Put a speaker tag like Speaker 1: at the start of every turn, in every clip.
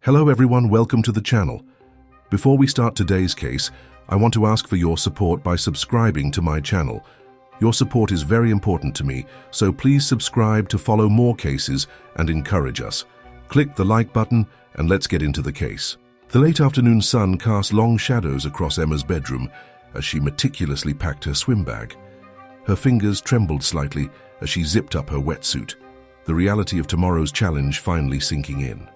Speaker 1: Hello everyone, welcome to the channel. Before we start today's case, I want to ask for your support by subscribing to my channel. Your support is very important to me, so please subscribe to follow more cases and encourage us. Click the like button and let's get into the case. The late afternoon sun cast long shadows across Emma's bedroom as she meticulously packed her swim bag. Her fingers trembled slightly as she zipped up her wetsuit, the reality of tomorrow's challenge finally sinking in.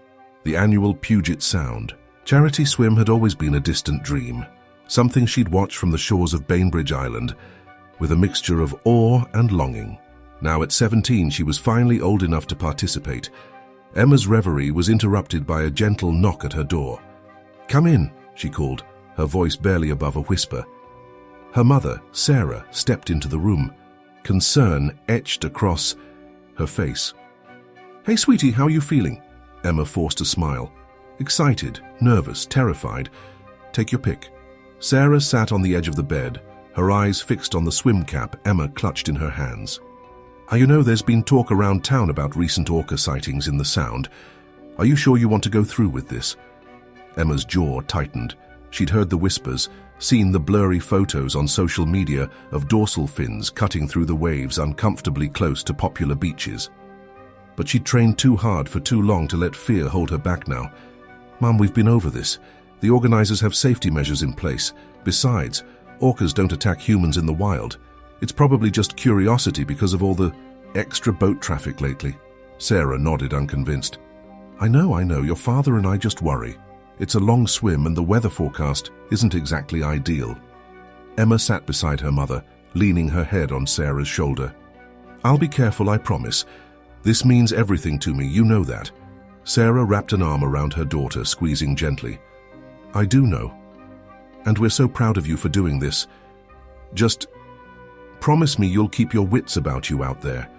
Speaker 1: The annual Puget Sound charity swim had always been a distant dream, something she'd watched from the shores of Bainbridge Island with a mixture of awe and longing. Now at 17, she was finally old enough to participate. Emma's reverie was interrupted by a gentle knock at her door. "Come in," she called, her voice barely above a whisper. Her mother, Sarah, stepped into the room, concern etched across her face. "Hey, sweetie, how are you feeling?" Emma forced a smile. Excited, nervous, terrified. "Take your pick." Sarah sat on the edge of the bed, her eyes fixed on the swim cap Emma clutched in her hands. You know, there's been talk around town about recent orca sightings in the Sound. Are you sure you want to go through with this?" Emma's jaw tightened. She'd heard the whispers, seen the blurry photos on social media of dorsal fins cutting through the waves uncomfortably close to popular beaches. But she'd trained too hard for too long to let fear hold her back now. "Mum, we've been over this. The organizers have safety measures in place. Besides, orcas don't attack humans in the wild. It's probably just curiosity because of all the extra boat traffic lately." Sarah nodded, unconvinced. I know, your father and I just worry. It's a long swim and the weather forecast isn't exactly ideal." Emma sat beside her mother, leaning her head on Sarah's shoulder. "I'll be careful, I promise. This means everything to me, you know that." Sarah wrapped an arm around her daughter, squeezing gently. "I do know. And we're so proud of you for doing this. Just promise me you'll keep your wits about you out there.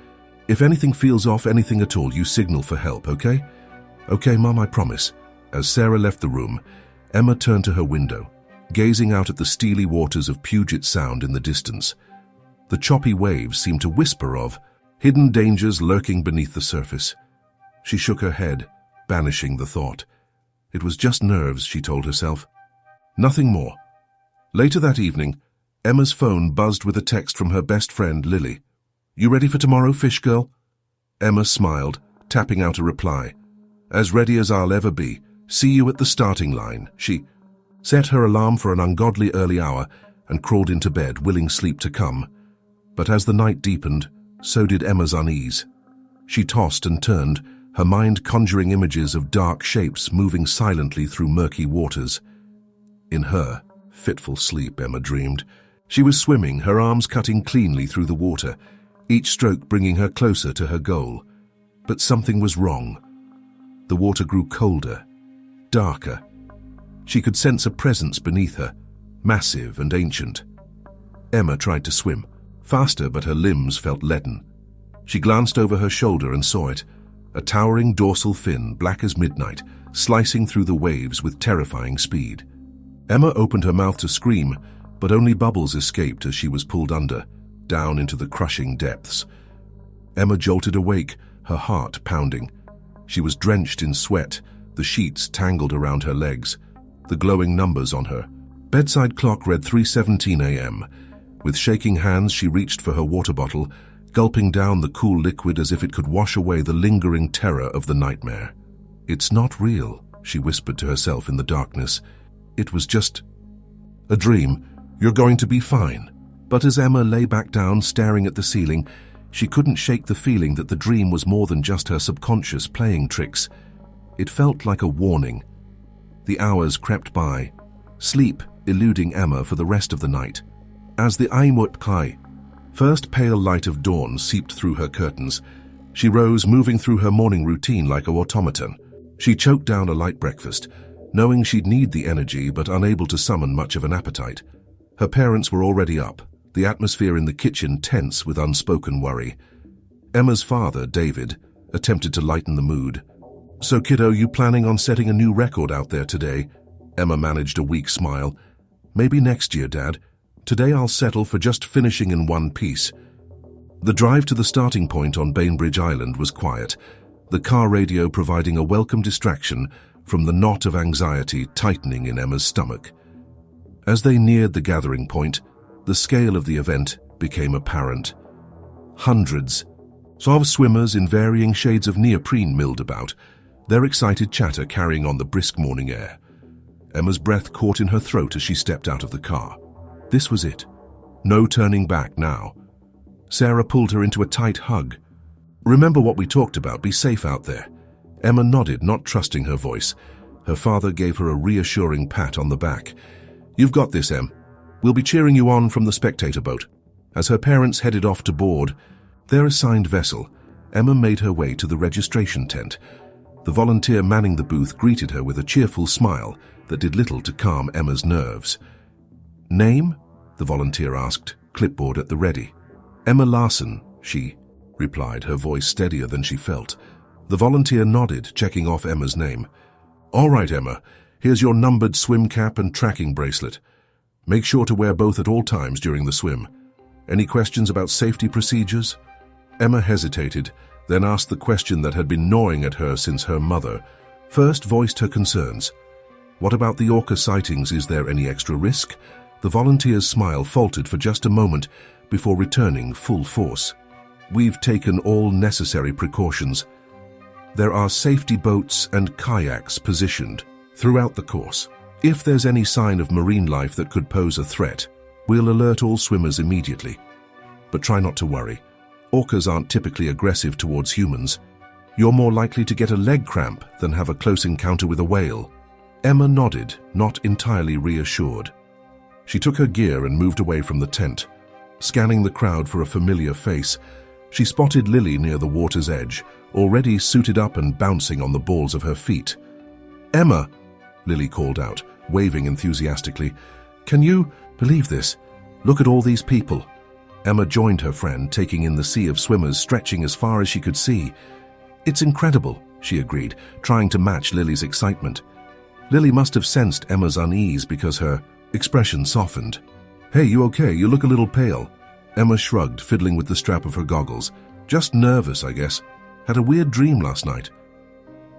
Speaker 1: If anything feels off, anything at all, you signal for help, okay?" "Okay, Mum, I promise." As Sarah left the room, Emma turned to her window, gazing out at the steely waters of Puget Sound in the distance. The choppy waves seemed to whisper of hidden dangers lurking beneath the surface. She shook her head, banishing the thought. It was just nerves, she told herself. Nothing more. Later that evening, Emma's phone buzzed with a text from her best friend, Lily. "You ready for tomorrow, fish girl?" Emma smiled, tapping out a reply. "As ready as I'll ever be. See you at the starting line." She set her alarm for an ungodly early hour and crawled into bed, willing sleep to come. But as the night deepened, so did Emma's unease. She tossed and turned, her mind conjuring images of dark shapes moving silently through murky waters. In her fitful sleep, Emma dreamed. She was swimming, her arms cutting cleanly through the water, each stroke bringing her closer to her goal. But something was wrong. The water grew colder, darker. She could sense a presence beneath her, massive and ancient. Emma tried to swim, faster, but her limbs felt leaden. She glanced over her shoulder and saw it, a towering dorsal fin, black as midnight, slicing through the waves with terrifying speed. Emma opened her mouth to scream, but only bubbles escaped as she was pulled under, down into the crushing depths. Emma jolted awake, her heart pounding. She was drenched in sweat, the sheets tangled around her legs, the glowing numbers on her bedside clock read 3:17 a.m. With shaking hands, she reached for her water bottle, gulping down the cool liquid as if it could wash away the lingering terror of the nightmare. "It's not real," she whispered to herself in the darkness. "It was just a dream. You're going to be fine." But as Emma lay back down, staring at the ceiling, she couldn't shake the feeling that the dream was more than just her subconscious playing tricks. It felt like a warning. The hours crept by, sleep eluding Emma for the rest of the night. As the Aimut first pale light of dawn seeped through her curtains, she rose, moving through her morning routine like an automaton. She choked down a light breakfast, knowing she'd need the energy but unable to summon much of an appetite. Her parents were already up, the atmosphere in the kitchen tense with unspoken worry. Emma's father, David, attempted to lighten the mood. "So, kiddo, you planning on setting a new record out there today?" Emma managed a weak smile. "Maybe next year, Dad. Today I'll settle for just finishing in one piece." The drive to the starting point on Bainbridge Island was quiet, the car radio providing a welcome distraction from the knot of anxiety tightening in Emma's stomach. As they neared the gathering point, the scale of the event became apparent. Hundreds of swimmers in varying shades of neoprene milled about, their excited chatter carrying on the brisk morning air. Emma's breath caught in her throat as she stepped out of the car. This was it. No turning back now. Sarah pulled her into a tight hug. "Remember what we talked about, be safe out there." Emma nodded, not trusting her voice. Her father gave her a reassuring pat on the back. "You've got this, Em. We'll be cheering you on from the spectator boat." As her parents headed off to board their assigned vessel, Emma made her way to the registration tent. The volunteer manning the booth greeted her with a cheerful smile that did little to calm Emma's nerves. "Name?" the volunteer asked, clipboard at the ready. "Emma Larson," she replied, her voice steadier than she felt. The volunteer nodded, checking off Emma's name. "All right, Emma, here's your numbered swim cap and tracking bracelet. Make sure to wear both at all times during the swim. Any questions about safety procedures?" Emma hesitated, then asked the question that had been gnawing at her since her mother first voiced her concerns. "What about the Orca sightings? Is there any extra risk?" The volunteer's smile faltered for just a moment before returning full force. "We've taken all necessary precautions. There are safety boats and kayaks positioned throughout the course. If there's any sign of marine life that could pose a threat, we'll alert all swimmers immediately. But try not to worry. Orcas aren't typically aggressive towards humans. You're more likely to get a leg cramp than have a close encounter with a whale." Emma nodded, not entirely reassured. She took her gear and moved away from the tent. Scanning the crowd for a familiar face, she spotted Lily near the water's edge, already suited up and bouncing on the balls of her feet. "Emma," Lily called out, waving enthusiastically. "Can you believe this? Look at all these people." Emma joined her friend, taking in the sea of swimmers stretching as far as she could see. "It's incredible," she agreed, trying to match Lily's excitement. Lily must have sensed Emma's unease because her expression softened. "Hey, you okay? You look a little pale." Emma shrugged, fiddling with the strap of her goggles. "Just nervous, I guess. Had a weird dream last night."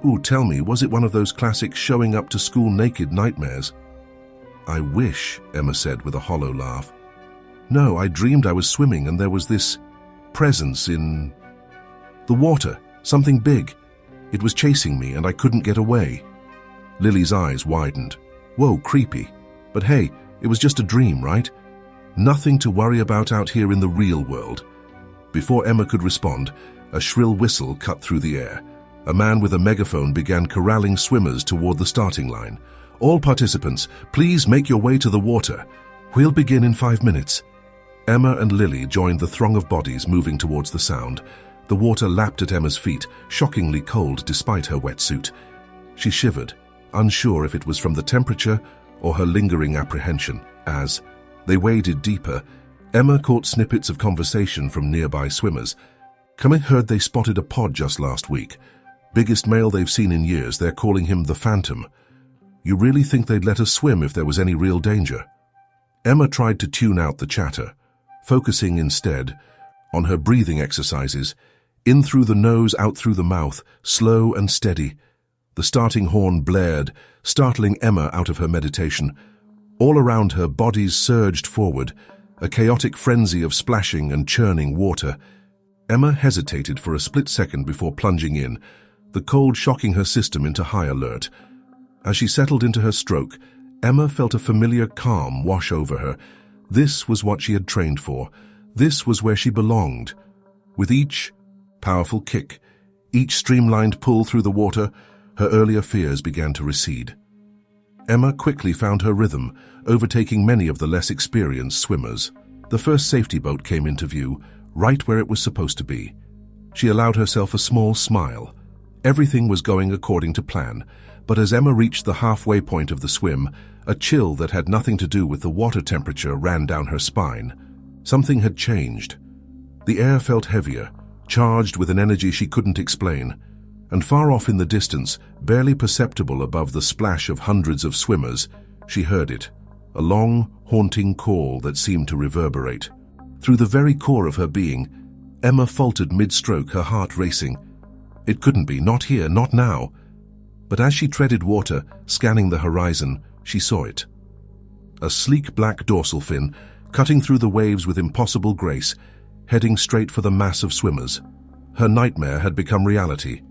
Speaker 1: "Ooh, tell me, was it one of those classic showing up to school naked nightmares?" "I wish," Emma said with a hollow laugh. "No, I dreamed I was swimming and there was this presence in the water, something big. It was chasing me and I couldn't get away." Lily's eyes widened. "Whoa, creepy. But hey, it was just a dream, right? Nothing to worry about out here in the real world." Before Emma could respond, a shrill whistle cut through the air. A man with a megaphone began corralling swimmers toward the starting line. "All participants, please make your way to the water. We'll begin in 5 minutes." Emma and Lily joined the throng of bodies moving towards the sound. The water lapped at Emma's feet, shockingly cold despite her wetsuit. She shivered, unsure if it was from the temperature or her lingering apprehension. As they waded deeper, Emma caught snippets of conversation from nearby swimmers. "I heard they spotted a pod just last week. Biggest male they've seen in years. They're calling him the Phantom. You really think they'd let us swim if there was any real danger?" Emma tried to tune out the chatter, focusing instead on her breathing exercises, in through the nose, out through the mouth, slow and steady. The starting horn blared, startling Emma out of her meditation. All around her, bodies surged forward, a chaotic frenzy of splashing and churning water. Emma hesitated for a split second before plunging in, the cold shocking her system into high alert. As she settled into her stroke, Emma felt a familiar calm wash over her. This was what she had trained for. This was where she belonged. With each powerful kick, each streamlined pull through the water, her earlier fears began to recede. Emma quickly found her rhythm, overtaking many of the less experienced swimmers. The first safety boat came into view, right where it was supposed to be. She allowed herself a small smile. Everything was going according to plan, but as Emma reached the halfway point of the swim, a chill that had nothing to do with the water temperature ran down her spine. Something had changed. The air felt heavier, charged with an energy she couldn't explain, and far off in the distance, barely perceptible above the splash of hundreds of swimmers, she heard it, a long, haunting call that seemed to reverberate. Through the very core of her being, Emma faltered mid-stroke, her heart racing. It couldn't be, not here, not now. But as she treaded water, scanning the horizon, she saw it. A sleek black dorsal fin, cutting through the waves with impossible grace, heading straight for the mass of swimmers. Her nightmare had become reality.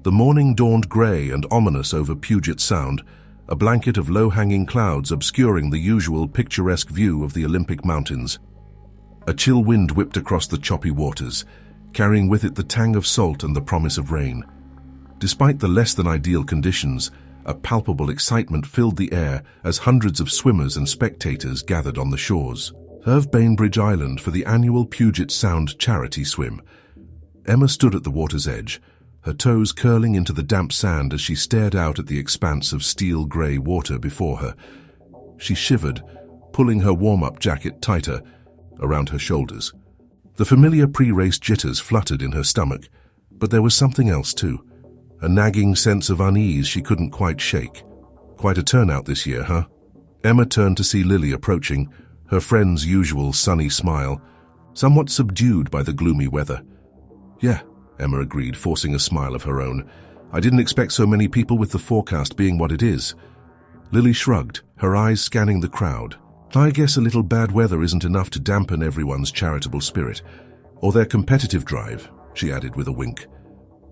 Speaker 1: The morning dawned grey and ominous over Puget Sound, a blanket of low-hanging clouds obscuring the usual picturesque view of the Olympic Mountains. A chill wind whipped across the choppy waters, carrying with it the tang of salt and the promise of rain. Despite the less-than-ideal conditions, a palpable excitement filled the air as hundreds of swimmers and spectators gathered on the shores. Serve Bainbridge Island for the annual Puget Sound charity swim. Emma stood at the water's edge, her toes curling into the damp sand as she stared out at the expanse of steel-grey water before her. She shivered, pulling her warm-up jacket tighter around her shoulders. The familiar pre-race jitters fluttered in her stomach, but there was something else too. A nagging sense of unease she couldn't quite shake. Quite a turnout this year, huh? Emma turned to see Lily approaching, her friend's usual sunny smile, somewhat subdued by the gloomy weather. Yeah, Emma agreed, forcing a smile of her own. I didn't expect so many people with the forecast being what it is. Lily shrugged, her eyes scanning the crowd. I guess a little bad weather isn't enough to dampen everyone's charitable spirit. Or their competitive drive, she added with a wink.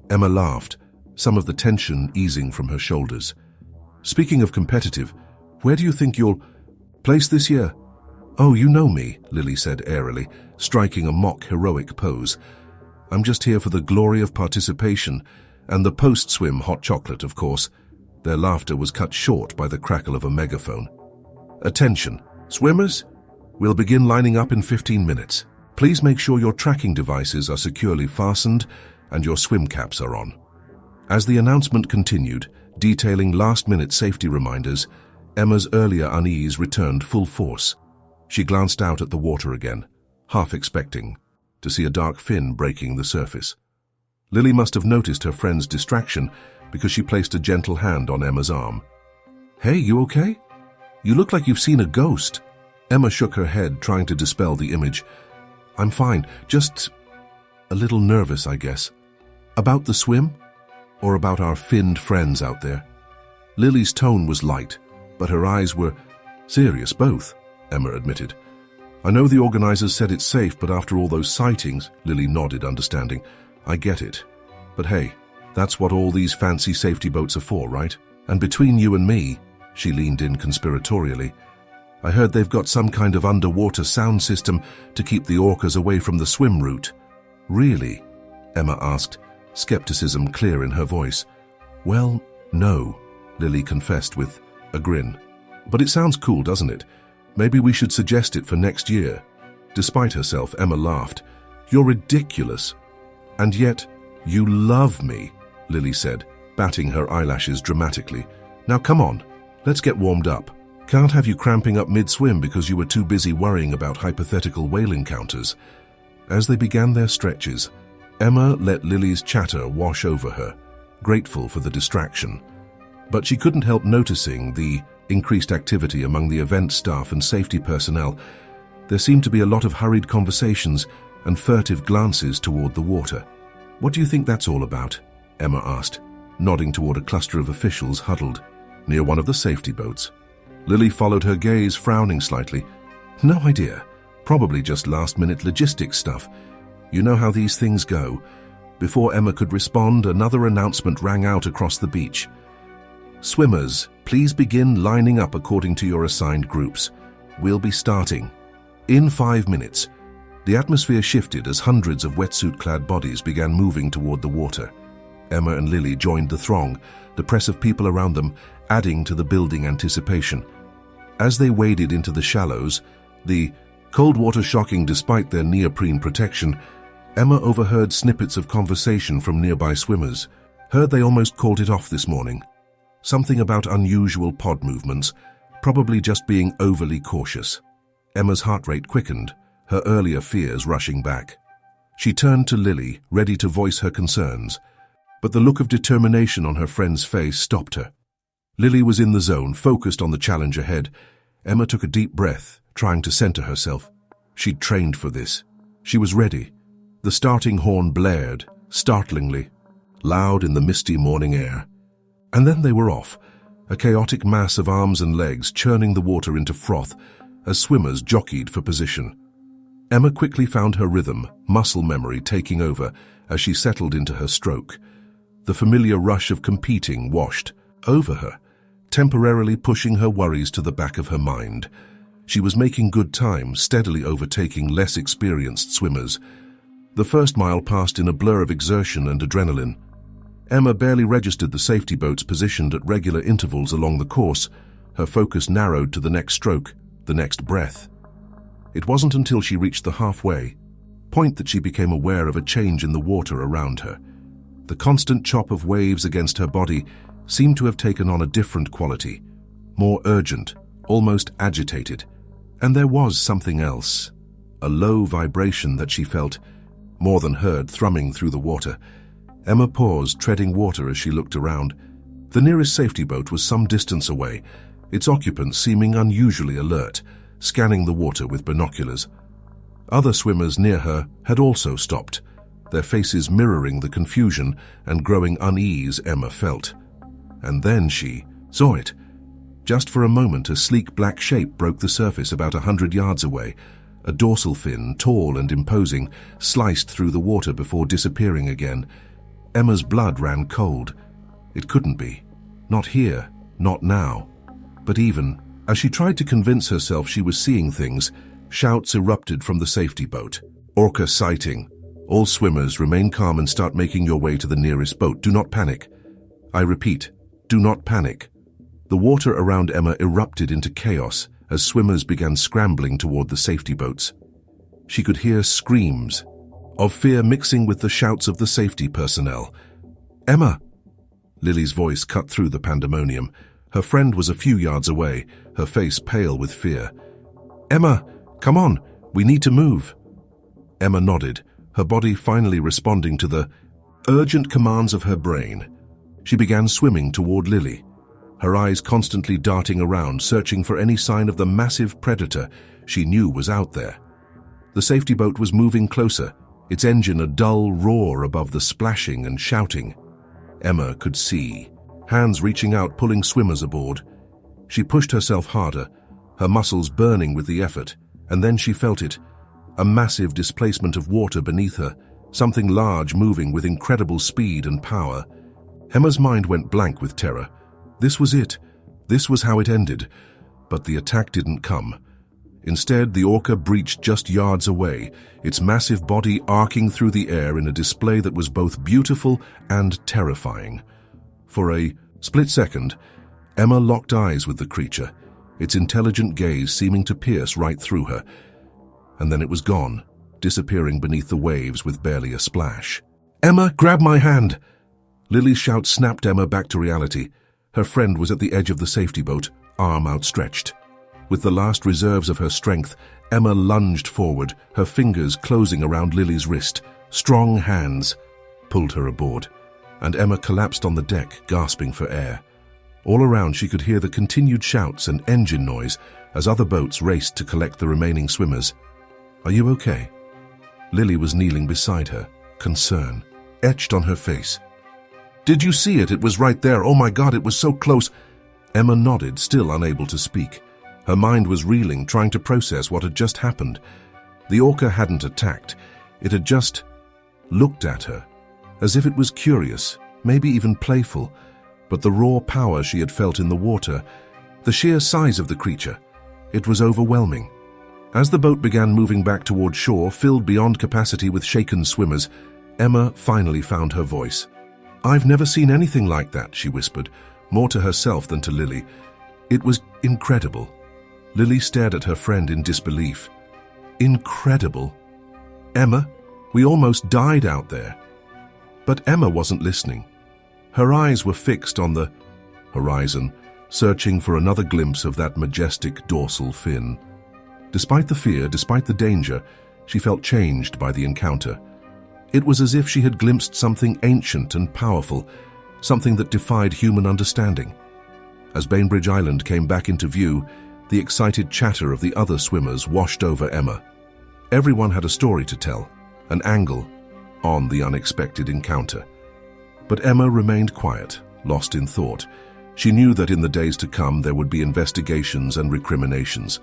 Speaker 1: Emma laughed, some of the tension easing from her shoulders. Speaking of competitive, where do you think you'll place this year? Oh, you know me, Lily said airily, striking a mock heroic pose. I'm just here for the glory of participation, and the post-swim hot chocolate, of course. Their laughter was cut short by the crackle of a megaphone. Attention, swimmers! We'll begin lining up in 15 minutes. Please make sure your tracking devices are securely fastened and your swim caps are on. As the announcement continued, detailing last-minute safety reminders, Emma's earlier unease returned full force. She glanced out at the water again, half expecting to see a dark fin breaking the surface. Lily must have noticed her friend's distraction because she placed a gentle hand on Emma's arm. Hey, you okay? You look like you've seen a ghost. Emma shook her head, trying to dispel the image. I'm fine, just a little nervous, I guess. About the swim? Or about our finned friends out there? Lily's tone was light, but her eyes were serious, both, Emma admitted. I know the organizers said it's safe, but after all those sightings, Lily nodded, understanding. I get it. But hey, that's what all these fancy safety boats are for, right? And between you and me, she leaned in conspiratorially, I heard they've got some kind of underwater sound system to keep the orcas away from the swim route. Really? Emma asked, skepticism clear in her voice. Well, no, Lily confessed with a grin. But it sounds cool, doesn't it? Maybe we should suggest it for next year. Despite herself, Emma laughed. You're ridiculous. And yet, you love me, Lily said, batting her eyelashes dramatically. Now come on, let's get warmed up. Can't have you cramping up mid-swim because you were too busy worrying about hypothetical whale encounters. As they began their stretches, Emma let Lily's chatter wash over her, grateful for the distraction. But she couldn't help noticing the increased activity among the event staff and safety personnel. There seemed to be a lot of hurried conversations and furtive glances toward the water. What do you think that's all about? Emma asked, nodding toward a cluster of officials huddled near one of the safety boats. Lily followed her gaze, frowning slightly. No idea. Probably just last-minute logistics stuff. You know how these things go. Before Emma could respond, another announcement rang out across the beach. Swimmers, please begin lining up according to your assigned groups. We'll be starting in 5 minutes. The atmosphere shifted as hundreds of wetsuit-clad bodies began moving toward the water. Emma and Lily joined the throng, the press of people around them adding to the building anticipation. As they waded into the shallows, the cold water shocking despite their neoprene protection, Emma overheard snippets of conversation from nearby swimmers. Heard they almost called it off this morning. Something about unusual pod movements, probably just being overly cautious. Emma's heart rate quickened, her earlier fears rushing back. She turned to Lily, ready to voice her concerns, but the look of determination on her friend's face stopped her. Lily was in the zone, focused on the challenge ahead. Emma took a deep breath, trying to center herself. She'd trained for this. She was ready. The starting horn blared, startlingly, loud in the misty morning air. And then they were off, a chaotic mass of arms and legs churning the water into froth as swimmers jockeyed for position. Emma quickly found her rhythm, muscle memory taking over as she settled into her stroke. The familiar rush of competing washed over her, temporarily pushing her worries to the back of her mind. She was making good time, steadily overtaking less experienced swimmers. The first mile passed in a blur of exertion and adrenaline. Emma barely registered the safety boats positioned at regular intervals along the course. Her focus narrowed to the next stroke, the next breath. It wasn't until she reached the halfway point that she became aware of a change in the water around her. The constant chop of waves against her body seemed to have taken on a different quality, more urgent, almost agitated. And there was something else, a low vibration that she felt, more than heard, thrumming through the water. Emma paused, treading water as she looked around. The nearest safety boat was some distance away, its occupants seeming unusually alert, scanning the water with binoculars. Other swimmers near her had also stopped, their faces mirroring the confusion and growing unease Emma felt. And then she saw it. Just for a moment, a sleek black shape broke the surface about 100 yards away. A dorsal fin, tall and imposing, sliced through the water before disappearing again. Emma's blood ran cold. It couldn't be. Not here, not now. But even as she tried to convince herself she was seeing things, shouts erupted from the safety boat. Orca sighting. All swimmers, remain calm and start making your way to the nearest boat. Do not panic. I repeat, do not panic. The water around Emma erupted into chaos as swimmers began scrambling toward the safety boats. She could hear screams of fear mixing with the shouts of the safety personnel. Emma! Lily's voice cut through the pandemonium. Her friend was a few yards away, her face pale with fear. Emma, come on, we need to move. Emma nodded, her body finally responding to the urgent commands of her brain. She began swimming toward Lily, her eyes constantly darting around, searching for any sign of the massive predator she knew was out there. The safety boat was moving closer, its engine a dull roar above the splashing and shouting. Emma could see, hands reaching out pulling swimmers aboard. She pushed herself harder, her muscles burning with the effort, and then she felt it, a massive displacement of water beneath her, something large moving with incredible speed and power. Emma's mind went blank with terror. This was it. This was how it ended. But the attack didn't come. Instead, the Orca breached just yards away, its massive body arcing through the air in a display that was both beautiful and terrifying. For a split second, Emma locked eyes with the creature, its intelligent gaze seeming to pierce right through her. And then it was gone, disappearing beneath the waves with barely a splash. Emma, grab my hand! Lily's shout snapped Emma back to reality. Her friend was at the edge of the safety boat, arm outstretched. With the last reserves of her strength, Emma lunged forward, her fingers closing around Lily's wrist. Strong hands pulled her aboard, and Emma collapsed on the deck, gasping for air. All around she could hear the continued shouts and engine noise as other boats raced to collect the remaining swimmers. Are you okay? Lily was kneeling beside her, concern etched on her face. Did you see it? It was right there. Oh my God, it was so close. Emma nodded, still unable to speak. Her mind was reeling, trying to process what had just happened. The Orca hadn't attacked. It had just looked at her, as if it was curious, maybe even playful. But the raw power she had felt in the water, the sheer size of the creature, it was overwhelming. As the boat began moving back toward shore, filled beyond capacity with shaken swimmers, Emma finally found her voice. I've never seen anything like that, she whispered, more to herself than to Lily. It was incredible. Lily stared at her friend in disbelief. Incredible. Emma, we almost died out there. But Emma wasn't listening. Her eyes were fixed on the horizon, searching for another glimpse of that majestic dorsal fin. Despite the fear, despite the danger, she felt changed by the encounter. It was as if she had glimpsed something ancient and powerful, something that defied human understanding. As Bainbridge Island came back into view, the excited chatter of the other swimmers washed over Emma. Everyone had a story to tell, an angle on the unexpected encounter. But Emma remained quiet, lost in thought. She knew that in the days to come there would be investigations and recriminations.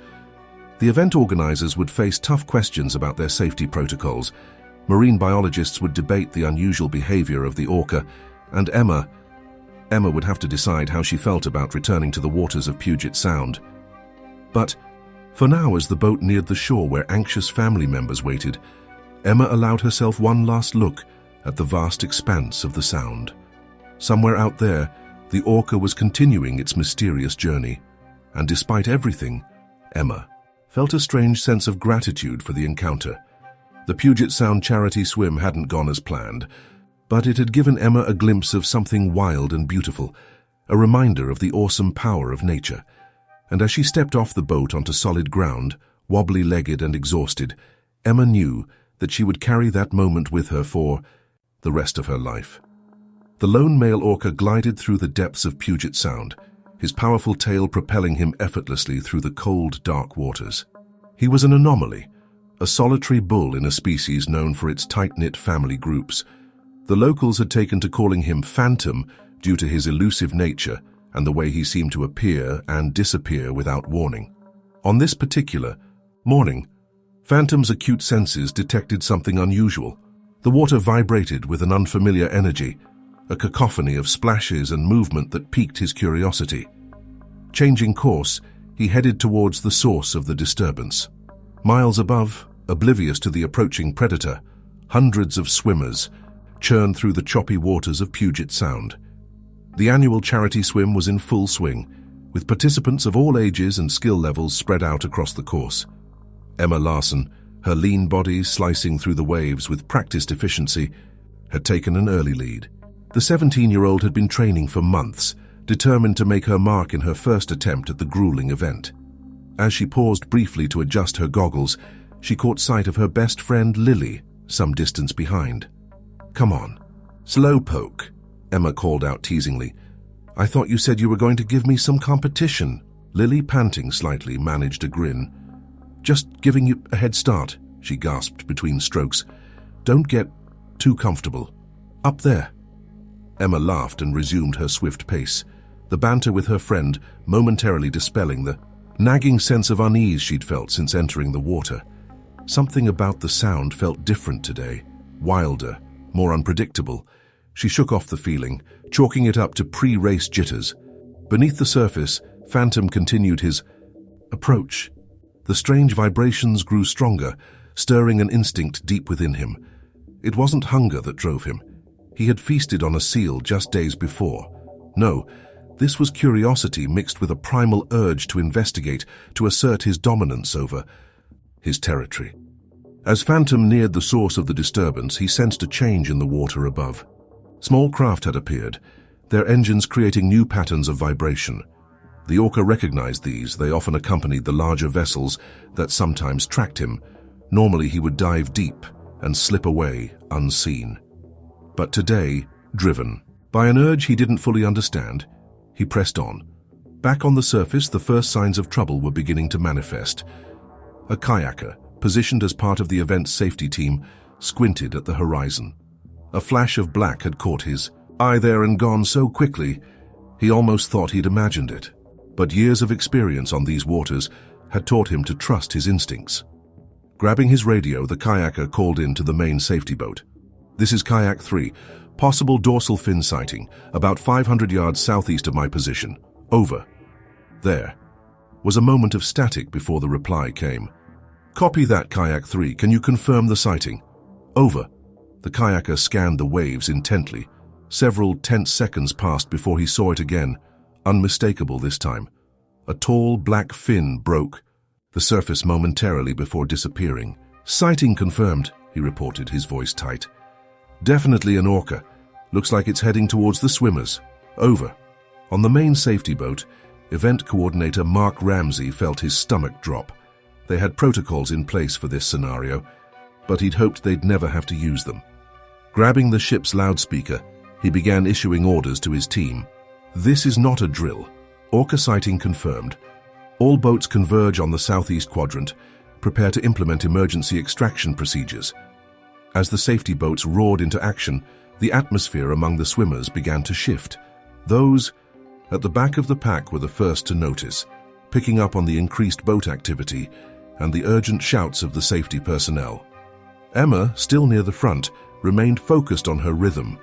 Speaker 1: The event organizers would face tough questions about their safety protocols. Marine biologists would debate the unusual behavior of the Orca, and Emma would have to decide how she felt about returning to the waters of Puget Sound. But for now, as the boat neared the shore where anxious family members waited, Emma allowed herself one last look at the vast expanse of the Sound. Somewhere out there, the Orca was continuing its mysterious journey, and despite everything, Emma felt a strange sense of gratitude for the encounter. The Puget Sound charity swim hadn't gone as planned, but it had given Emma a glimpse of something wild and beautiful, a reminder of the awesome power of nature. And as she stepped off the boat onto solid ground, wobbly-legged and exhausted, Emma knew that she would carry that moment with her for the rest of her life. The lone male orca glided through the depths of Puget Sound, his powerful tail propelling him effortlessly through the cold, dark waters. He was an anomaly, a solitary bull in a species known for its tight-knit family groups. The locals had taken to calling him Phantom due to his elusive nature and the way he seemed to appear and disappear without warning. On this particular morning, Phantom's acute senses detected something unusual. The water vibrated with an unfamiliar energy, a cacophony of splashes and movement that piqued his curiosity. Changing course, he headed towards the source of the disturbance. Miles above, oblivious to the approaching predator, hundreds of swimmers churned through the choppy waters of Puget Sound. The annual charity swim was in full swing, with participants of all ages and skill levels spread out across the course. Emma Larson, her lean body slicing through the waves with practiced efficiency, had taken an early lead. The 17-year-old had been training for months, determined to make her mark in her first attempt at the grueling event. As she paused briefly to adjust her goggles, she caught sight of her best friend Lily, some distance behind. "Come on, slowpoke," Emma called out teasingly. "I thought you said you were going to give me some competition." Lily, panting slightly, managed a grin. "Just giving you a head start," she gasped between strokes. "Don't get too comfortable. Up there." Emma laughed and resumed her swift pace, the banter with her friend momentarily dispelling the nagging sense of unease she'd felt since entering the water. Something about the Sound felt different today, wilder, more unpredictable. She shook off the feeling, chalking it up to pre-race jitters. Beneath the surface, Phantom continued his approach. The strange vibrations grew stronger, stirring an instinct deep within him. It wasn't hunger that drove him. He had feasted on a seal just days before. No, this was curiosity mixed with a primal urge to investigate, to assert his dominance over his territory. As Phantom neared the source of the disturbance, he sensed a change in the water above. Small craft had appeared, their engines creating new patterns of vibration. The Orca recognized these. They often accompanied the larger vessels that sometimes tracked him. Normally he would dive deep and slip away unseen. But today, driven by an urge he didn't fully understand, he pressed on. Back on the surface, the first signs of trouble were beginning to manifest. A kayaker, positioned as part of the event's safety team, squinted at the horizon. A flash of black had caught his eye there and gone so quickly, he almost thought he'd imagined it. But years of experience on these waters had taught him to trust his instincts. Grabbing his radio, the kayaker called in to the main safety boat. "This is Kayak 3. Possible dorsal fin sighting, about 500 yards southeast of my position. Over." There was a moment of static before the reply came. "Copy that, Kayak 3. Can you confirm the sighting?" "Over." The kayaker scanned the waves intently. Several tense seconds passed before he saw it again, unmistakable this time. A tall black fin broke the surface momentarily before disappearing. "Sighting confirmed," he reported, his voice tight. "Definitely an orca. Looks like it's heading towards the swimmers. Over." On the main safety boat, event coordinator Mark Ramsey felt his stomach drop. They had protocols in place for this scenario, but he'd hoped they'd never have to use them. Grabbing the ship's loudspeaker, he began issuing orders to his team. "This is not a drill. Orca sighting confirmed. All boats converge on the southeast quadrant. Prepare to implement emergency extraction procedures." As the safety boats roared into action, the atmosphere among the swimmers began to shift. Those at the back of the pack were the first to notice, picking up on the increased boat activity and the urgent shouts of the safety personnel. Emma, still near the front, remained focused on her rhythm.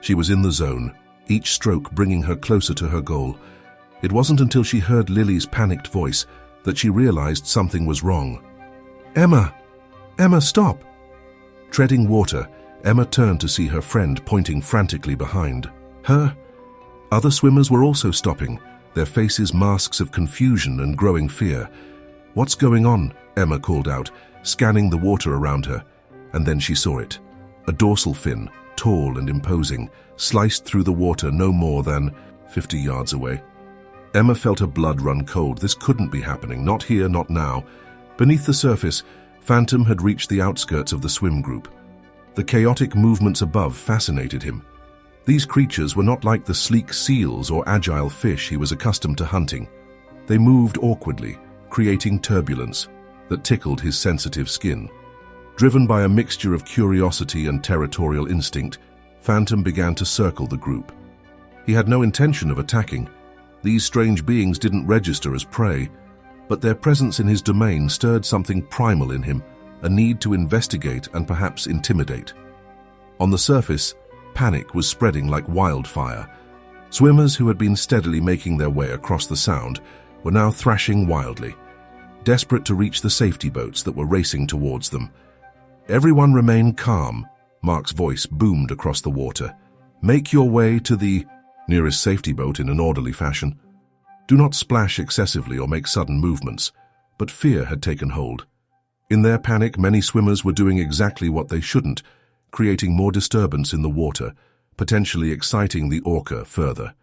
Speaker 1: She was in the zone, each stroke bringing her closer to her goal. It wasn't until she heard Lily's panicked voice that she realized something was wrong. "Emma! Emma, stop!" Treading water, Emma turned to see her friend pointing frantically behind her. Other swimmers were also stopping, their faces masks of confusion and growing fear. "What's going on?" Emma called out, scanning the water around her, and then she saw it. A dorsal fin, tall and imposing, sliced through the water no more than 50 yards away. Emma felt her blood run cold. This couldn't be happening, not here, not now. Beneath the surface, Phantom had reached the outskirts of the swim group. The chaotic movements above fascinated him. These creatures were not like the sleek seals or agile fish he was accustomed to hunting. They moved awkwardly, creating turbulence that tickled his sensitive skin. Driven by a mixture of curiosity and territorial instinct, Phantom began to circle the group. He had no intention of attacking. These strange beings didn't register as prey, but their presence in his domain stirred something primal in him, a need to investigate and perhaps intimidate. On the surface, panic was spreading like wildfire. Swimmers who had been steadily making their way across the Sound were now thrashing wildly, desperate to reach the safety boats that were racing towards them. "Everyone remain calm," Mark's voice boomed across the water. "Make your way to the nearest safety boat in an orderly fashion. Do not splash excessively or make sudden movements." But fear had taken hold. In their panic, many swimmers were doing exactly what they shouldn't, creating more disturbance in the water, potentially exciting the Orca further.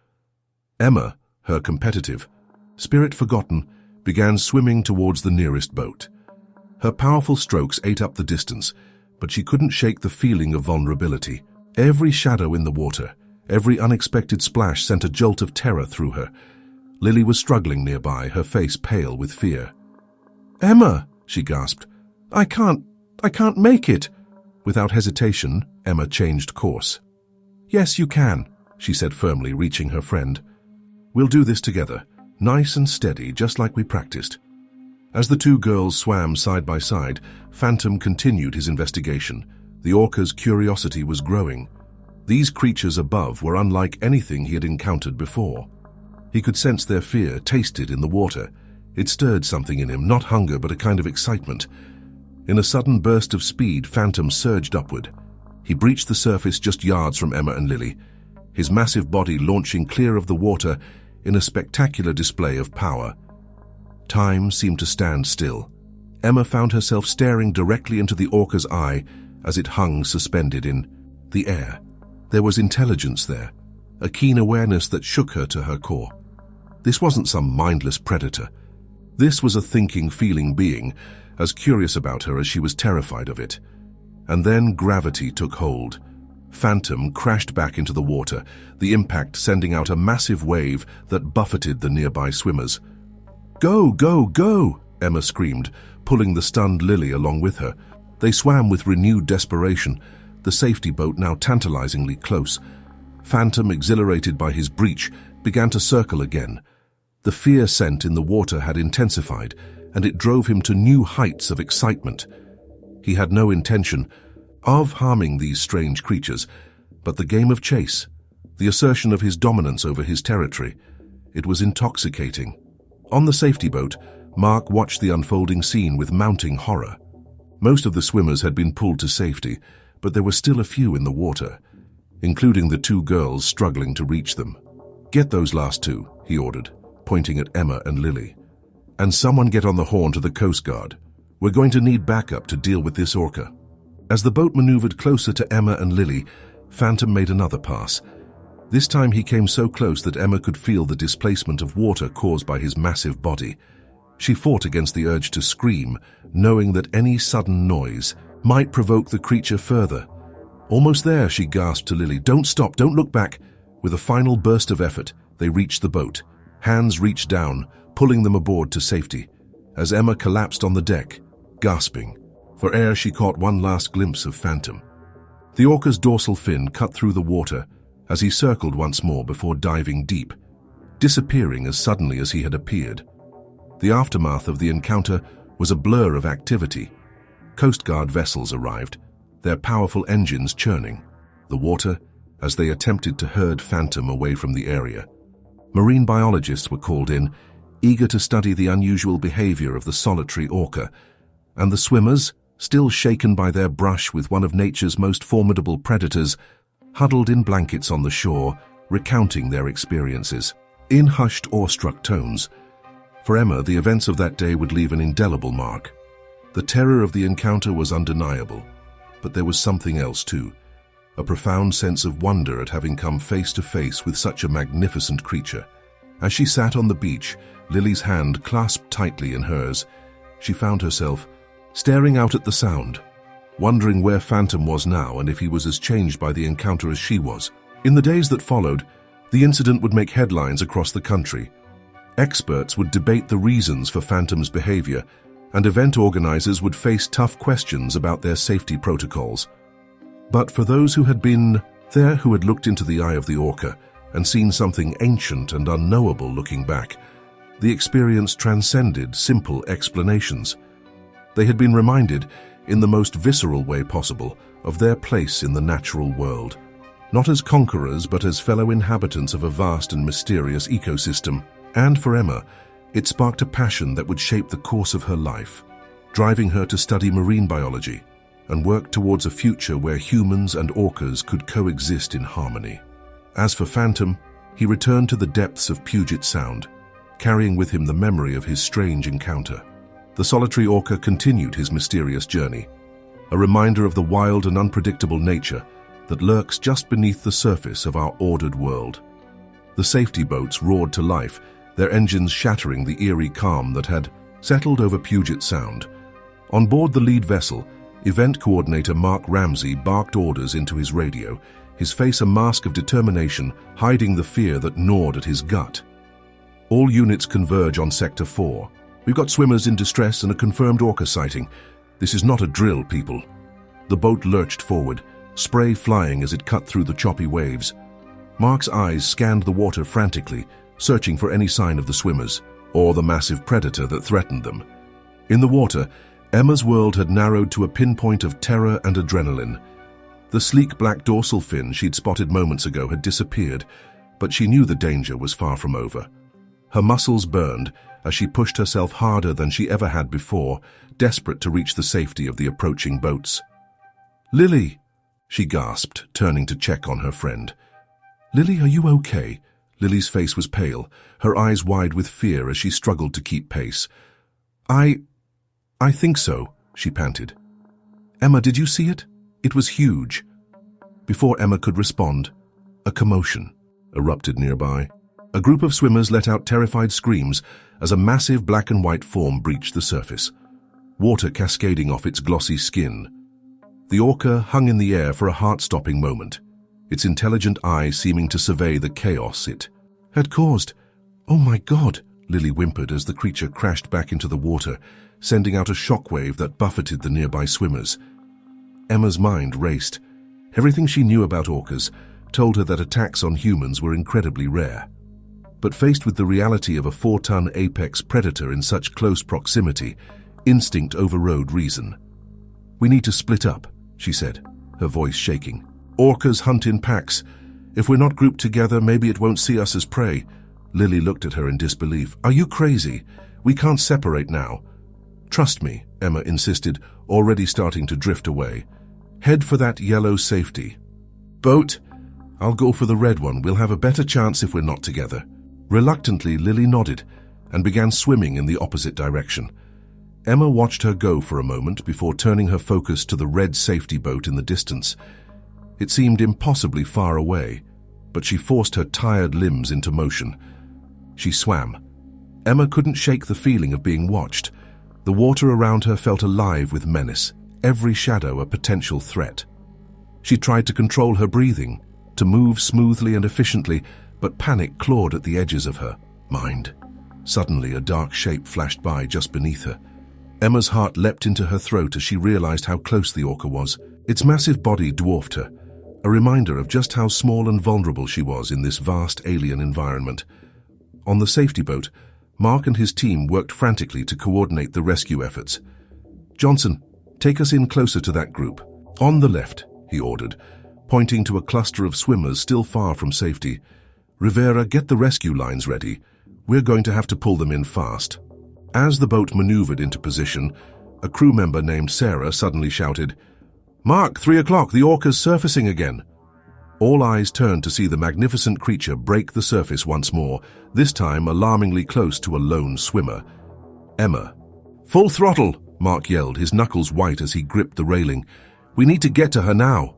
Speaker 1: Emma, her competitive spirit forgotten, began swimming towards the nearest boat. Her powerful strokes ate up the distance, but she couldn't shake the feeling of vulnerability. Every shadow in the water, every unexpected splash sent a jolt of terror through her. Lily was struggling nearby, her face pale with fear. "Emma!" she gasped. I can't make it." Without hesitation, Emma changed course. "Yes, you can," she said firmly, reaching her friend. "We'll do this together, nice and steady, just like we practiced." As the two girls swam side by side, Phantom continued his investigation. The Orca's curiosity was growing. These creatures above were unlike anything he had encountered before. He could sense their fear, taste it in the water. It stirred something in him, not hunger but a kind of excitement. In a sudden burst of speed, Phantom surged upward. He breached the surface just yards from Emma and Lily, his massive body launching clear of the water in a spectacular display of power. Time seemed to stand still. Emma found herself staring directly into the Orca's eye as it hung suspended in the air. There was intelligence there, a keen awareness that shook her to her core. This wasn't some mindless predator. This was a thinking, feeling being, as curious about her as she was terrified of it. And then gravity took hold. Phantom crashed back into the water, the impact sending out a massive wave that buffeted the nearby swimmers. "Go, go, go!" Emma screamed, pulling the stunned Lily along with her. They swam with renewed desperation, the safety boat now tantalizingly close. Phantom, exhilarated by his breach, began to circle again. The fear scent in the water had intensified, and it drove him to new heights of excitement. He had no intention of harming these strange creatures, but the game of chase, the assertion of his dominance over his territory, it was intoxicating. On the safety boat, Mark watched the unfolding scene with mounting horror. Most of the swimmers had been pulled to safety, but there were still a few in the water, including the two girls struggling to reach them. "Get those last two," he ordered, pointing at Emma and Lily. "And someone get on the horn to the Coast Guard. We're going to need backup to deal with this Orca." As the boat maneuvered closer to Emma and Lily, Phantom made another pass. This time he came so close that Emma could feel the displacement of water caused by his massive body. She fought against the urge to scream, knowing that any sudden noise might provoke the creature further. "Almost there," she gasped to Lily. "Don't stop, don't look back." With a final burst of effort, they reached the boat. Hands reached down, pulling them aboard to safety. As Emma collapsed on the deck, gasping for air, she caught one last glimpse of Phantom. The Orca's dorsal fin cut through the water, as he circled once more before diving deep, disappearing as suddenly as he had appeared. The aftermath of the encounter was a blur of activity. Coast Guard vessels arrived, their powerful engines churning the water as they attempted to herd Phantom away from the area. Marine biologists were called in, eager to study the unusual behavior of the solitary orca, and the swimmers, still shaken by their brush with one of nature's most formidable predators, huddled in blankets on the shore, recounting their experiences. In hushed, awestruck tones, for Emma, the events of that day would leave an indelible mark. The terror of the encounter was undeniable, but there was something else too, a profound sense of wonder at having come face to face with such a magnificent creature. As she sat on the beach, Lily's hand clasped tightly in hers, she found herself staring out at the Sound, wondering where Phantom was now and if he was as changed by the encounter as she was. In the days that followed, the incident would make headlines across the country. Experts would debate the reasons for Phantom's behavior, and event organizers would face tough questions about their safety protocols. But for those who had been there, who had looked into the eye of the orca and seen something ancient and unknowable looking back, the experience transcended simple explanations. They had been reminded, in the most visceral way possible, of their place in the natural world, not as conquerors but as fellow inhabitants of a vast and mysterious ecosystem. And for Emma, it sparked a passion that would shape the course of her life, driving her to study marine biology and work towards a future where humans and orcas could coexist in harmony. As for Phantom, he returned to the depths of Puget Sound, carrying with him the memory of his strange encounter. The solitary orca continued his mysterious journey, a reminder of the wild and unpredictable nature that lurks just beneath the surface of our ordered world. The safety boats roared to life, their engines shattering the eerie calm that had settled over Puget Sound. On board the lead vessel, event coordinator Mark Ramsey barked orders into his radio, his face a mask of determination hiding the fear that gnawed at his gut. All units converge on Sector 4. We've got swimmers in distress and a confirmed orca sighting. This is not a drill, people. The boat lurched forward, spray flying as it cut through the choppy waves. Mark's eyes scanned the water frantically, searching for any sign of the swimmers or the massive predator that threatened them. In the water, Emma's world had narrowed to a pinpoint of terror and adrenaline. The sleek black dorsal fin she'd spotted moments ago had disappeared, but she knew the danger was far from over. Her muscles burned as she pushed herself harder than she ever had before, desperate to reach the safety of the approaching boats. "Lily," she gasped, turning to check on her friend. "Lily, are you okay?" Lily's face was pale, her eyes wide with fear as she struggled to keep pace. I think so," she panted. "Emma, did you see it? It was huge." Before Emma could respond, a commotion erupted nearby. A group of swimmers let out terrified screams as a massive black and white form breached the surface, water cascading off its glossy skin. The orca hung in the air for a heart-stopping moment, its intelligent eye seeming to survey the chaos it had caused. "Oh my God," Lily whimpered as the creature crashed back into the water, sending out a shockwave that buffeted the nearby swimmers. Emma's mind raced. Everything she knew about orcas told her that attacks on humans were incredibly rare. But faced with the reality of a 4-ton apex predator in such close proximity, instinct overrode reason. "We need to split up," she said, her voice shaking. "Orcas hunt in packs. If we're not grouped together, maybe it won't see us as prey." Lily looked at her in disbelief. "Are you crazy? We can't separate now." "Trust me," Emma insisted, already starting to drift away. "Head for that yellow safety boat. I'll go for the red one. We'll have a better chance if we're not together." Reluctantly, Lily nodded and began swimming in the opposite direction. Emma watched her go for a moment before turning her focus to the red safety boat in the distance. It seemed impossibly far away, but she forced her tired limbs into motion. She swam. Emma couldn't shake the feeling of being watched. The water around her felt alive with menace, every shadow a potential threat. She tried to control her breathing, to move smoothly and efficiently, but panic clawed at the edges of her mind. Suddenly, a dark shape flashed by just beneath her. Emma's heart leapt into her throat as she realized how close the orca was. Its massive body dwarfed her, a reminder of just how small and vulnerable she was in this vast alien environment. On the safety boat, Mark and his team worked frantically to coordinate the rescue efforts. "Johnson, take us in closer to that group." "On the left," he ordered, pointing to a cluster of swimmers still far from safety. "Rivera, get the rescue lines ready. We're going to have to pull them in fast." As the boat maneuvered into position, a crew member named Sarah suddenly shouted, "Mark, 3 o'clock, the Orca's surfacing again." All eyes turned to see the magnificent creature break the surface once more, this time alarmingly close to a lone swimmer. Emma. "Full throttle," Mark yelled, his knuckles white as he gripped the railing. "We need to get to her now."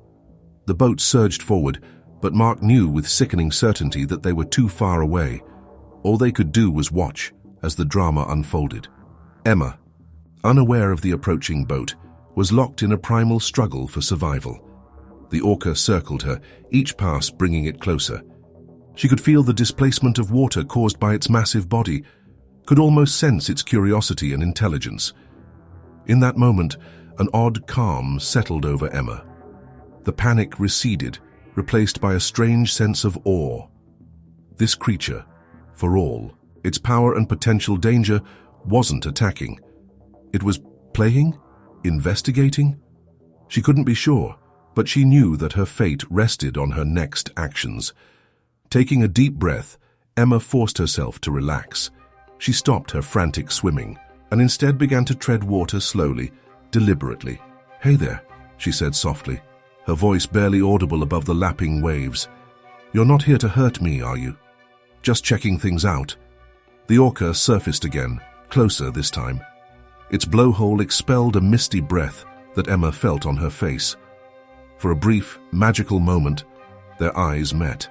Speaker 1: The boat surged forward, but Mark knew with sickening certainty that they were too far away. All they could do was watch as the drama unfolded. Emma, unaware of the approaching boat, was locked in a primal struggle for survival. The Orca circled her, each pass bringing it closer. She could feel the displacement of water caused by its massive body, could almost sense its curiosity and intelligence. In that moment, an odd calm settled over Emma. The panic receded, replaced by a strange sense of awe. This creature, for all its power and potential danger, wasn't attacking. It was playing? Investigating? She couldn't be sure, but she knew that her fate rested on her next actions. Taking a deep breath, Emma forced herself to relax. She stopped her frantic swimming and instead began to tread water slowly, deliberately. "Hey there," she said softly, her voice barely audible above the lapping waves. "You're not here to hurt me, are you? Just checking things out." The Orca surfaced again, closer this time. Its blowhole expelled a misty breath that Emma felt on her face. For a brief, magical moment, their eyes met.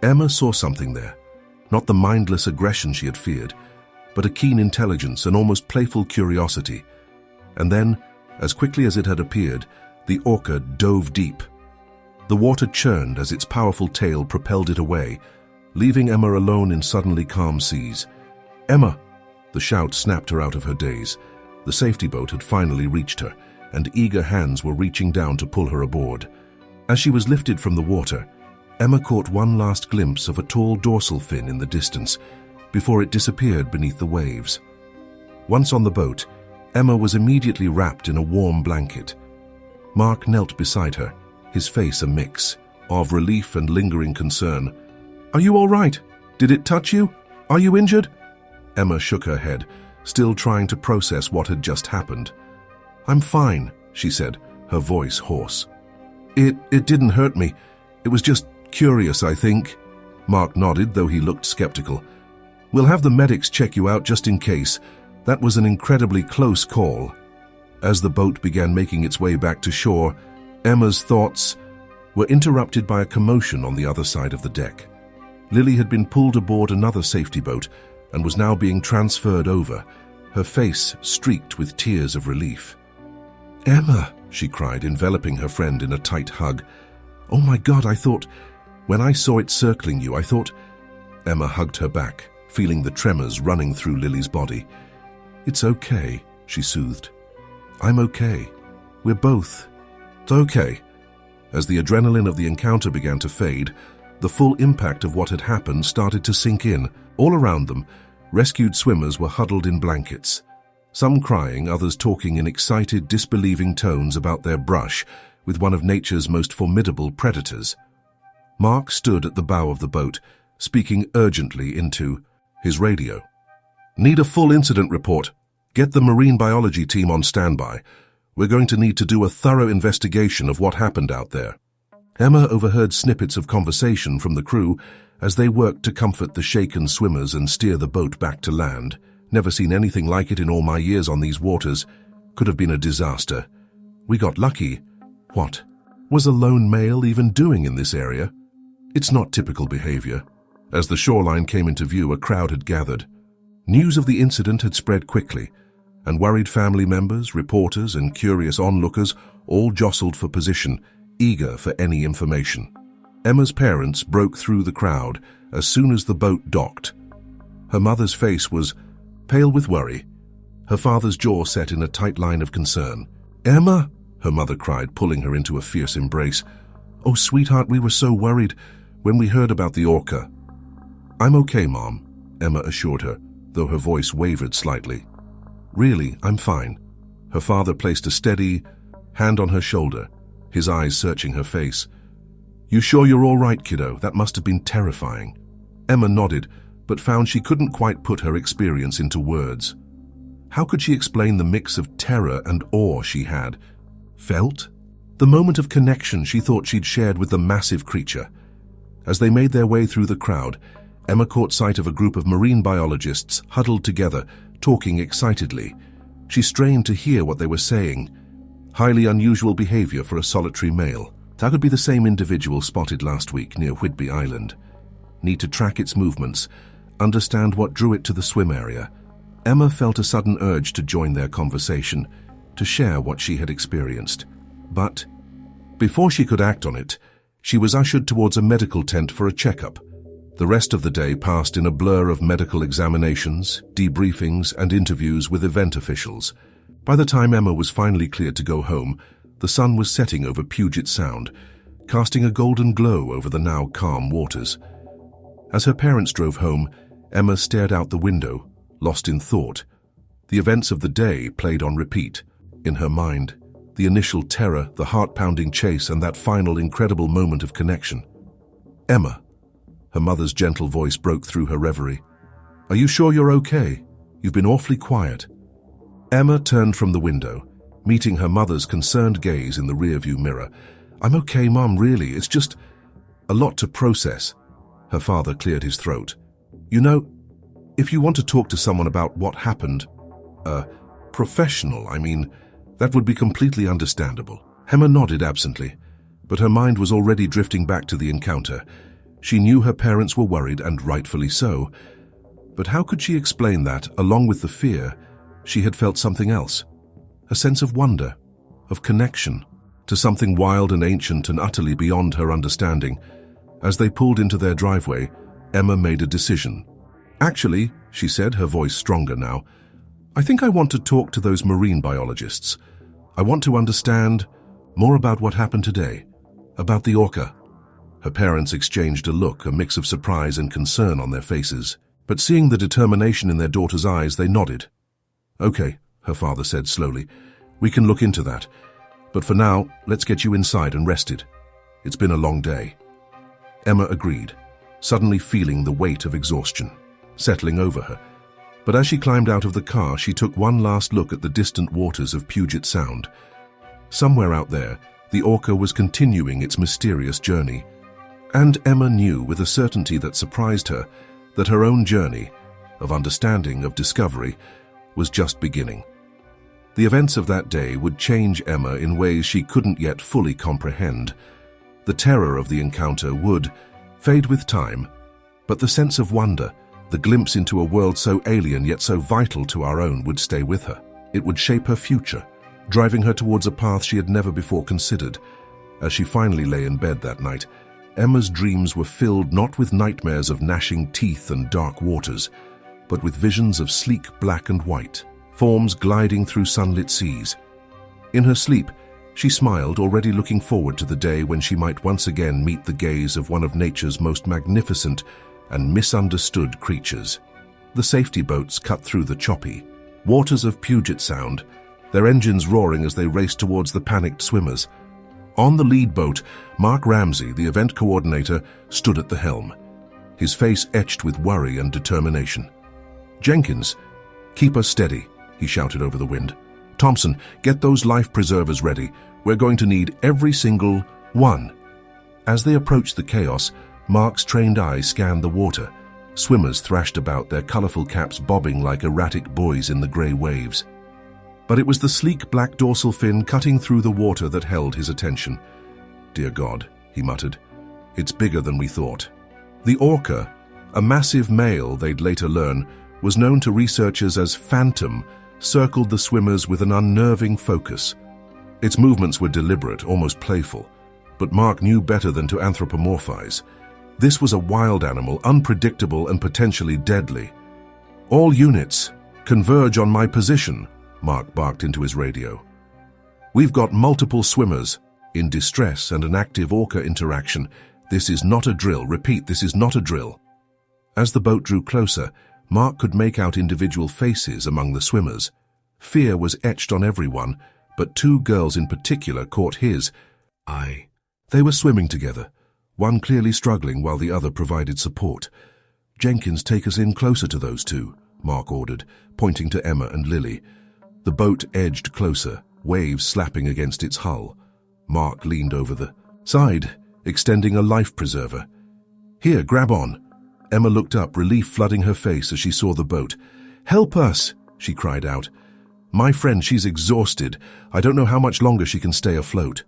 Speaker 1: Emma saw something there, not the mindless aggression she had feared, but a keen intelligence and almost playful curiosity. And then, as quickly as it had appeared, the Orca dove deep. The water churned as its powerful tail propelled it away, leaving Emma alone in suddenly calm seas. "Emma!" The shout snapped her out of her daze. The safety boat had finally reached her, and eager hands were reaching down to pull her aboard. As she was lifted from the water, Emma caught one last glimpse of a tall dorsal fin in the distance, before it disappeared beneath the waves. Once on the boat, Emma was immediately wrapped in a warm blanket. Mark knelt beside her, his face a mix of relief and lingering concern. "Are you all right? Did it touch you? Are you injured?" Emma shook her head, still trying to process what had just happened. "I'm fine," she said, her voice hoarse. It didn't hurt me. It was just curious, I think." Mark nodded, though he looked skeptical. "We'll have the medics check you out just in case. That was an incredibly close call." As the boat began making its way back to shore, Emma's thoughts were interrupted by a commotion on the other side of the deck. Lily had been pulled aboard another safety boat and was now being transferred over, her face streaked with tears of relief. "Emma," she cried, enveloping her friend in a tight hug. "Oh my God, when I saw it circling you, I thought—" Emma hugged her back, feeling the tremors running through Lily's body. "It's okay," she soothed. "I'm okay. We're both okay." As the adrenaline of the encounter began to fade, the full impact of what had happened started to sink in. All around them, rescued swimmers were huddled in blankets, some crying, others talking in excited, disbelieving tones about their brush with one of nature's most formidable predators. Mark stood at the bow of the boat, speaking urgently into his radio. "Need a full incident report. Get the marine biology team on standby. We're going to need to do a thorough investigation of what happened out there." Emma overheard snippets of conversation from the crew as they worked to comfort the shaken swimmers and steer the boat back to land. "Never seen anything like it in all my years on these waters. Could have been a disaster. We got lucky." What was a lone male even doing in this area? It's not typical behavior. As the shoreline came into view, a crowd had gathered. News of the incident had spread quickly, and worried family members, reporters, and curious onlookers all jostled for position, eager for any information. Emma's parents broke through the crowd as soon as the boat docked. Her mother's face was pale with worry, her father's jaw set in a tight line of concern. "Emma," her mother cried, pulling her into a fierce embrace. "Oh, sweetheart, we were so worried when we heard about the Orca." "I'm okay, Mom," Emma assured her, though her voice wavered slightly. "Really, I'm fine." Her father placed a steady hand on her shoulder, his eyes searching her face. "You sure you're all right, kiddo? That must have been terrifying." Emma nodded, but found she couldn't quite put her experience into words. How could she explain the mix of terror and awe she had felt? The moment of connection she thought she'd shared with the massive creature. As they made their way through the crowd, Emma caught sight of a group of marine biologists huddled together, talking excitedly. She strained to hear what they were saying. Highly unusual behavior for a solitary male. That could be the same individual spotted last week near Whidbey Island. Need to track its movements, understand what drew it to the swim area. Emma felt a sudden urge to join their conversation, to share what she had experienced. But before she could act on it, she was ushered towards a medical tent for a checkup. The rest of the day passed in a blur of medical examinations, debriefings, and interviews with event officials. By the time Emma was finally cleared to go home, the sun was setting over Puget Sound, casting a golden glow over the now calm waters. As her parents drove home, Emma stared out the window, lost in thought. The events of the day played on repeat. In her mind, the initial terror, the heart-pounding chase, and that final incredible moment of connection. "Emma," her mother's gentle voice broke through her reverie. "Are you sure you're okay? You've been awfully quiet." Emma turned from the window, meeting her mother's concerned gaze in the rearview mirror. "I'm okay, Mom, really. It's just a lot to process." Her father cleared his throat. "You know, if you want to talk to someone about what happened, a professional, that would be completely understandable." Emma nodded absently, but her mind was already drifting back to the encounter. She knew her parents were worried, and rightfully so. But how could she explain that, along with the fear, she had felt something else? A sense of wonder, of connection, to something wild and ancient and utterly beyond her understanding. As they pulled into their driveway, Emma made a decision. "Actually," she said, her voice stronger now, "I think I want to talk to those marine biologists. I want to understand more about what happened today, about the Orca." Her parents exchanged a look, a mix of surprise and concern on their faces. But seeing the determination in their daughter's eyes, they nodded. "Okay," her father said slowly, "we can look into that. But for now, let's get you inside and rested. It's been a long day." Emma agreed, suddenly feeling the weight of exhaustion settling over her. But as she climbed out of the car, she took one last look at the distant waters of Puget Sound. Somewhere out there, the Orca was continuing its mysterious journey. And Emma knew with a certainty that surprised her that her own journey, of understanding, of discovery, was just beginning. The events of that day would change Emma in ways she couldn't yet fully comprehend. The terror of the encounter would fade with time, but the sense of wonder, the glimpse into a world so alien yet so vital to our own, would stay with her. It would shape her future, driving her towards a path she had never before considered. As she finally lay in bed that night, Emma's dreams were filled not with nightmares of gnashing teeth and dark waters, but with visions of sleek black and white, forms gliding through sunlit seas. In her sleep, she smiled, already looking forward to the day when she might once again meet the gaze of one of nature's most magnificent and misunderstood creatures. The safety boats cut through the choppy waters of Puget Sound, their engines roaring as they raced towards the panicked swimmers. On the lead boat, Mark Ramsey, the event coordinator, stood at the helm, his face etched with worry and determination. "Jenkins, keep us steady," he shouted over the wind. "Thompson, get those life preservers ready. We're going to need every single one." As they approached the chaos, Mark's trained eyes scanned the water. Swimmers thrashed about, their colorful caps bobbing like erratic buoys in the gray waves. But it was the sleek black dorsal fin cutting through the water that held his attention. "Dear God," he muttered, "it's bigger than we thought." The Orca, a massive male they'd later learn, was known to researchers as Phantom, circled the swimmers with an unnerving focus. Its movements were deliberate, almost playful, but Mark knew better than to anthropomorphize. This was a wild animal, unpredictable and potentially deadly. "All units, converge on my position," Mark barked into his radio. "We've got multiple swimmers." in distress and an active Orca interaction. This is not a drill. Repeat, this is not a drill. As the boat drew closer, Mark could make out individual faces among the swimmers. Fear was etched on everyone, but two girls in particular caught his eye. They were swimming together, one clearly struggling while the other provided support. "Jenkins, take us in closer to those two," Mark ordered, pointing to Emma and Lily. The boat edged closer, waves slapping against its hull. Mark leaned over the side, extending a life preserver. "Here, grab on." Emma looked up, relief flooding her face as she saw the boat. "Help us," she cried out. "My friend, she's exhausted. I don't know how much longer she can stay afloat."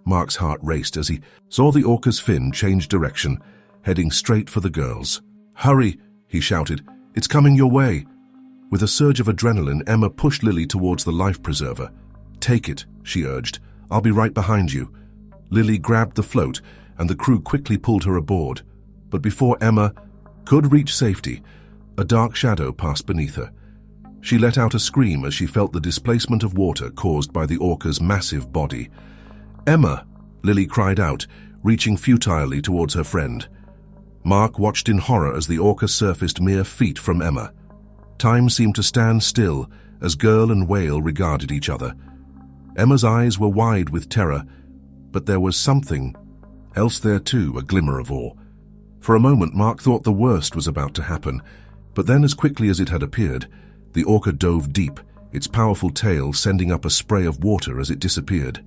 Speaker 1: Mark's heart raced as he saw the Orca's fin change direction, heading straight for the girls. "Hurry," he shouted. "It's coming your way." With a surge of adrenaline, Emma pushed Lily towards the life preserver. "Take it," she urged. "I'll be right behind you." Lily grabbed the float, and the crew quickly pulled her aboard. But before Emma could reach safety, a dark shadow passed beneath her. She let out a scream as she felt the displacement of water caused by the Orca's massive body. "Emma!" Lily cried out, reaching futilely towards her friend. Mark watched in horror as the Orca surfaced mere feet from Emma. Time seemed to stand still as girl and whale regarded each other. Emma's eyes were wide with terror, but there was something else there too, a glimmer of awe. For a moment, Mark thought the worst was about to happen, but then as quickly as it had appeared, the Orca dove deep, its powerful tail sending up a spray of water as it disappeared.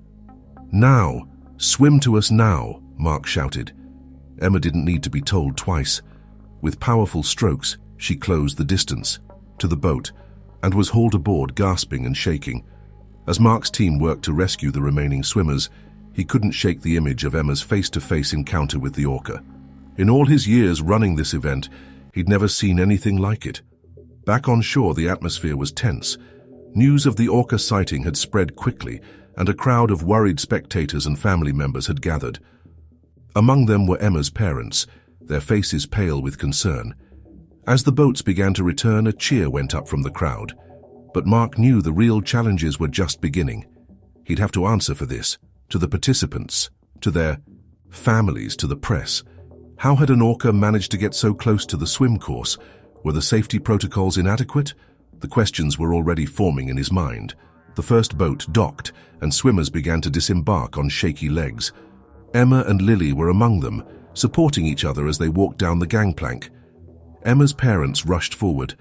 Speaker 1: "Now! Swim to us now!" Mark shouted. Emma didn't need to be told twice. With powerful strokes, she closed the distance to the boat and was hauled aboard, gasping and shaking. As Mark's team worked to rescue the remaining swimmers, he couldn't shake the image of Emma's face-to-face encounter with the Orca. In all his years running this event, he'd never seen anything like it. Back on shore, the atmosphere was tense. News of the Orca sighting had spread quickly, and a crowd of worried spectators and family members had gathered. Among them were Emma's parents, their faces pale with concern. As the boats began to return, a cheer went up from the crowd. But Mark knew the real challenges were just beginning. He'd have to answer for this, to the participants, to their families, to the press. How had an Orca managed to get so close to the swim course? Were the safety protocols inadequate? The questions were already forming in his mind. The first boat docked, and swimmers began to disembark on shaky legs. Emma and Lily were among them, supporting each other as they walked down the gangplank. Emma's parents rushed forward.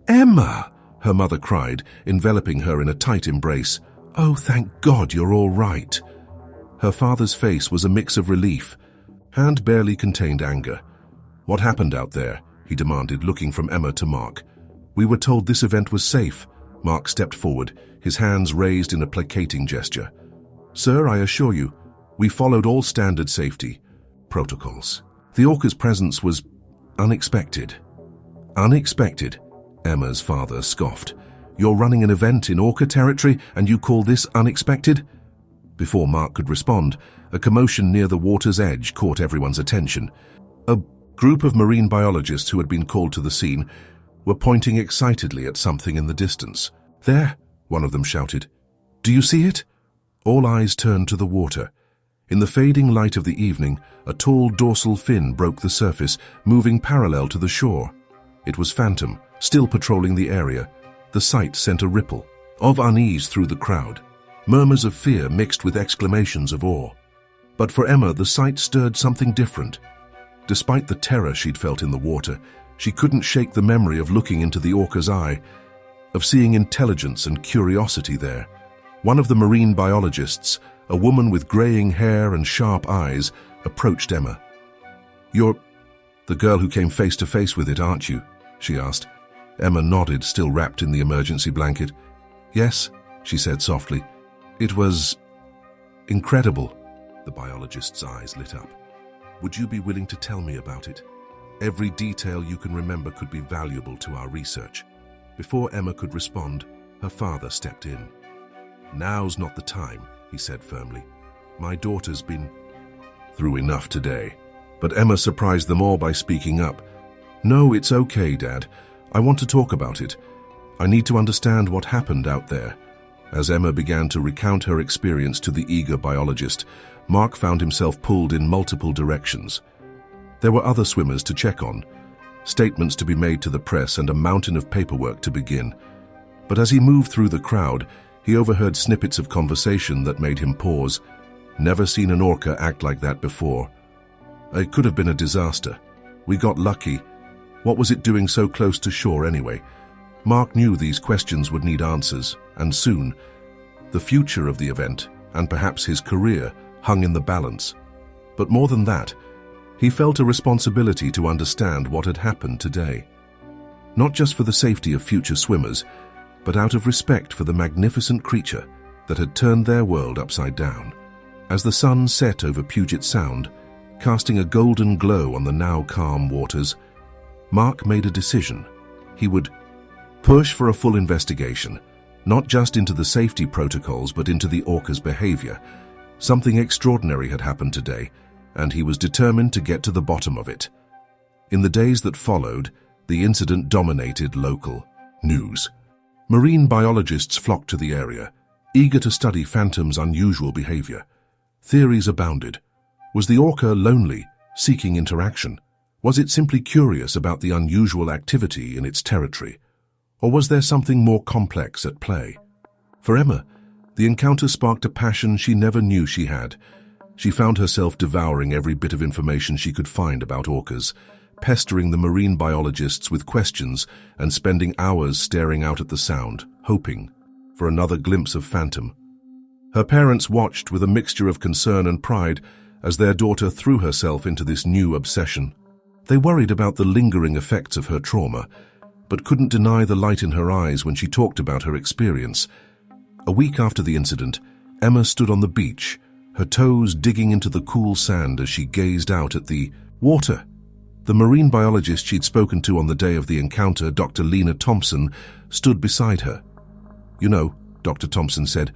Speaker 1: "Emma!" her mother cried, enveloping her in a tight embrace. "Oh, thank God you're all right." Her father's face was a mix of relief and barely contained anger. "What happened out there?" he demanded, looking from Emma to Mark. "We were told this event was safe." Mark stepped forward, his hands raised in a placating gesture. "Sir, I assure you, we followed all standard safety protocols. The Orca's presence was unexpected." "Unexpected?" Emma's father scoffed. "You're running an event in Orca territory and you call this unexpected?" Before Mark could respond, a commotion near the water's edge caught everyone's attention. A group of marine biologists who had been called to the scene were pointing excitedly at something in the distance. "There!" one of them shouted. "Do you see it?" All eyes turned to the water. In the fading light of the evening, a tall dorsal fin broke the surface, moving parallel to the shore. It was Phantom, still patrolling the area. The sight sent a ripple of unease through the crowd, murmurs of fear mixed with exclamations of awe. But for Emma, the sight stirred something different. Despite the terror she'd felt in the water, she couldn't shake the memory of looking into the Orca's eye, of seeing intelligence and curiosity there. One of the marine biologists, a woman with graying hair and sharp eyes, approached Emma. "You're the girl who came face to face with it, aren't you?" she asked. Emma nodded, still wrapped in the emergency blanket. "Yes," she said softly. "It was incredible." The biologist's eyes lit up. "Would you be willing to tell me about it? Every detail you can remember could be valuable to our research." Before Emma could respond, her father stepped in. "Now's not the time," he said firmly. "My daughter's been through enough today." But Emma surprised them all by speaking up. "No, it's okay, Dad. I want to talk about it. I need to understand what happened out there." As Emma began to recount her experience to the eager biologist, Mark found himself pulled in multiple directions. There were other swimmers to check on, statements to be made to the press, and a mountain of paperwork to begin. But as he moved through the crowd, he overheard snippets of conversation that made him pause. Never seen an orca act like that before. It could have been a disaster. We got lucky. What was it doing so close to shore anyway? Mark knew these questions would need answers, and soon. The future of the event, and perhaps his career, hung in the balance. But more than that, he felt a responsibility to understand what had happened today. Not just for the safety of future swimmers, but out of respect for the magnificent creature that had turned their world upside down. As the sun set over Puget Sound, casting a golden glow on the now calm waters, Mark made a decision. He would push for a full investigation, not just into the safety protocols but into the orca's behavior. Something extraordinary had happened today, and he was determined to get to the bottom of it. In the days that followed, the incident dominated local news. Marine biologists flocked to the area, eager to study Phantom's unusual behavior. Theories abounded. Was the orca lonely, seeking interaction? Was it simply curious about the unusual activity in its territory? Or was there something more complex at play? For Emma, the encounter sparked a passion she never knew she had. She found herself devouring every bit of information she could find about orcas, pestering the marine biologists with questions and spending hours staring out at the sound, hoping for another glimpse of Phantom. Her parents watched with a mixture of concern and pride as their daughter threw herself into this new obsession. They worried about the lingering effects of her trauma, but couldn't deny the light in her eyes when she talked about her experience. A week after the incident, Emma stood on the beach, her toes digging into the cool sand as she gazed out at the water. The marine biologist she'd spoken to on the day of the encounter, Dr. Lena Thompson, stood beside her. "You know," Dr. Thompson said,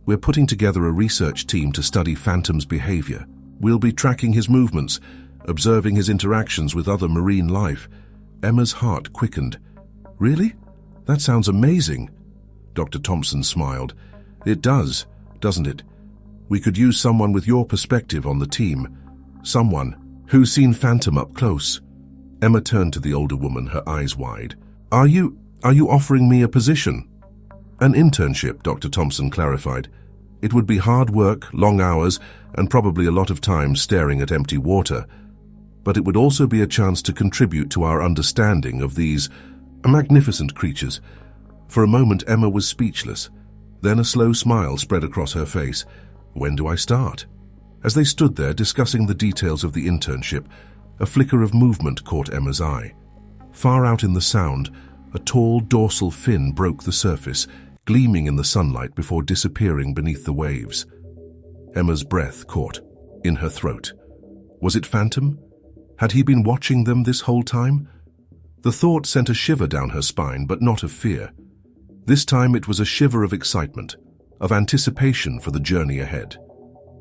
Speaker 1: "we're putting together a research team to study Phantom's behavior. We'll be tracking his movements, observing his interactions with other marine life." Emma's heart quickened. "Really? That sounds amazing." Dr. Thompson smiled. "It does, doesn't it? We could use someone with your perspective on the team. Someone who's seen Phantom up close." Emma turned to the older woman, her eyes wide. Are you offering me a position?" "An internship," Dr. Thompson clarified. "It would be hard work, long hours, and probably a lot of time staring at empty water. But it would also be a chance to contribute to our understanding of these magnificent creatures." For a moment, Emma was speechless. Then a slow smile spread across her face. "When do I start?" As they stood there discussing the details of the internship, a flicker of movement caught Emma's eye. Far out in the Sound, a tall dorsal fin broke the surface, gleaming in the sunlight before disappearing beneath the waves. Emma's breath caught in her throat. Was it Phantom? Had he been watching them this whole time? The thought sent a shiver down her spine, but not of fear. This time it was a shiver of excitement, of anticipation for the journey ahead.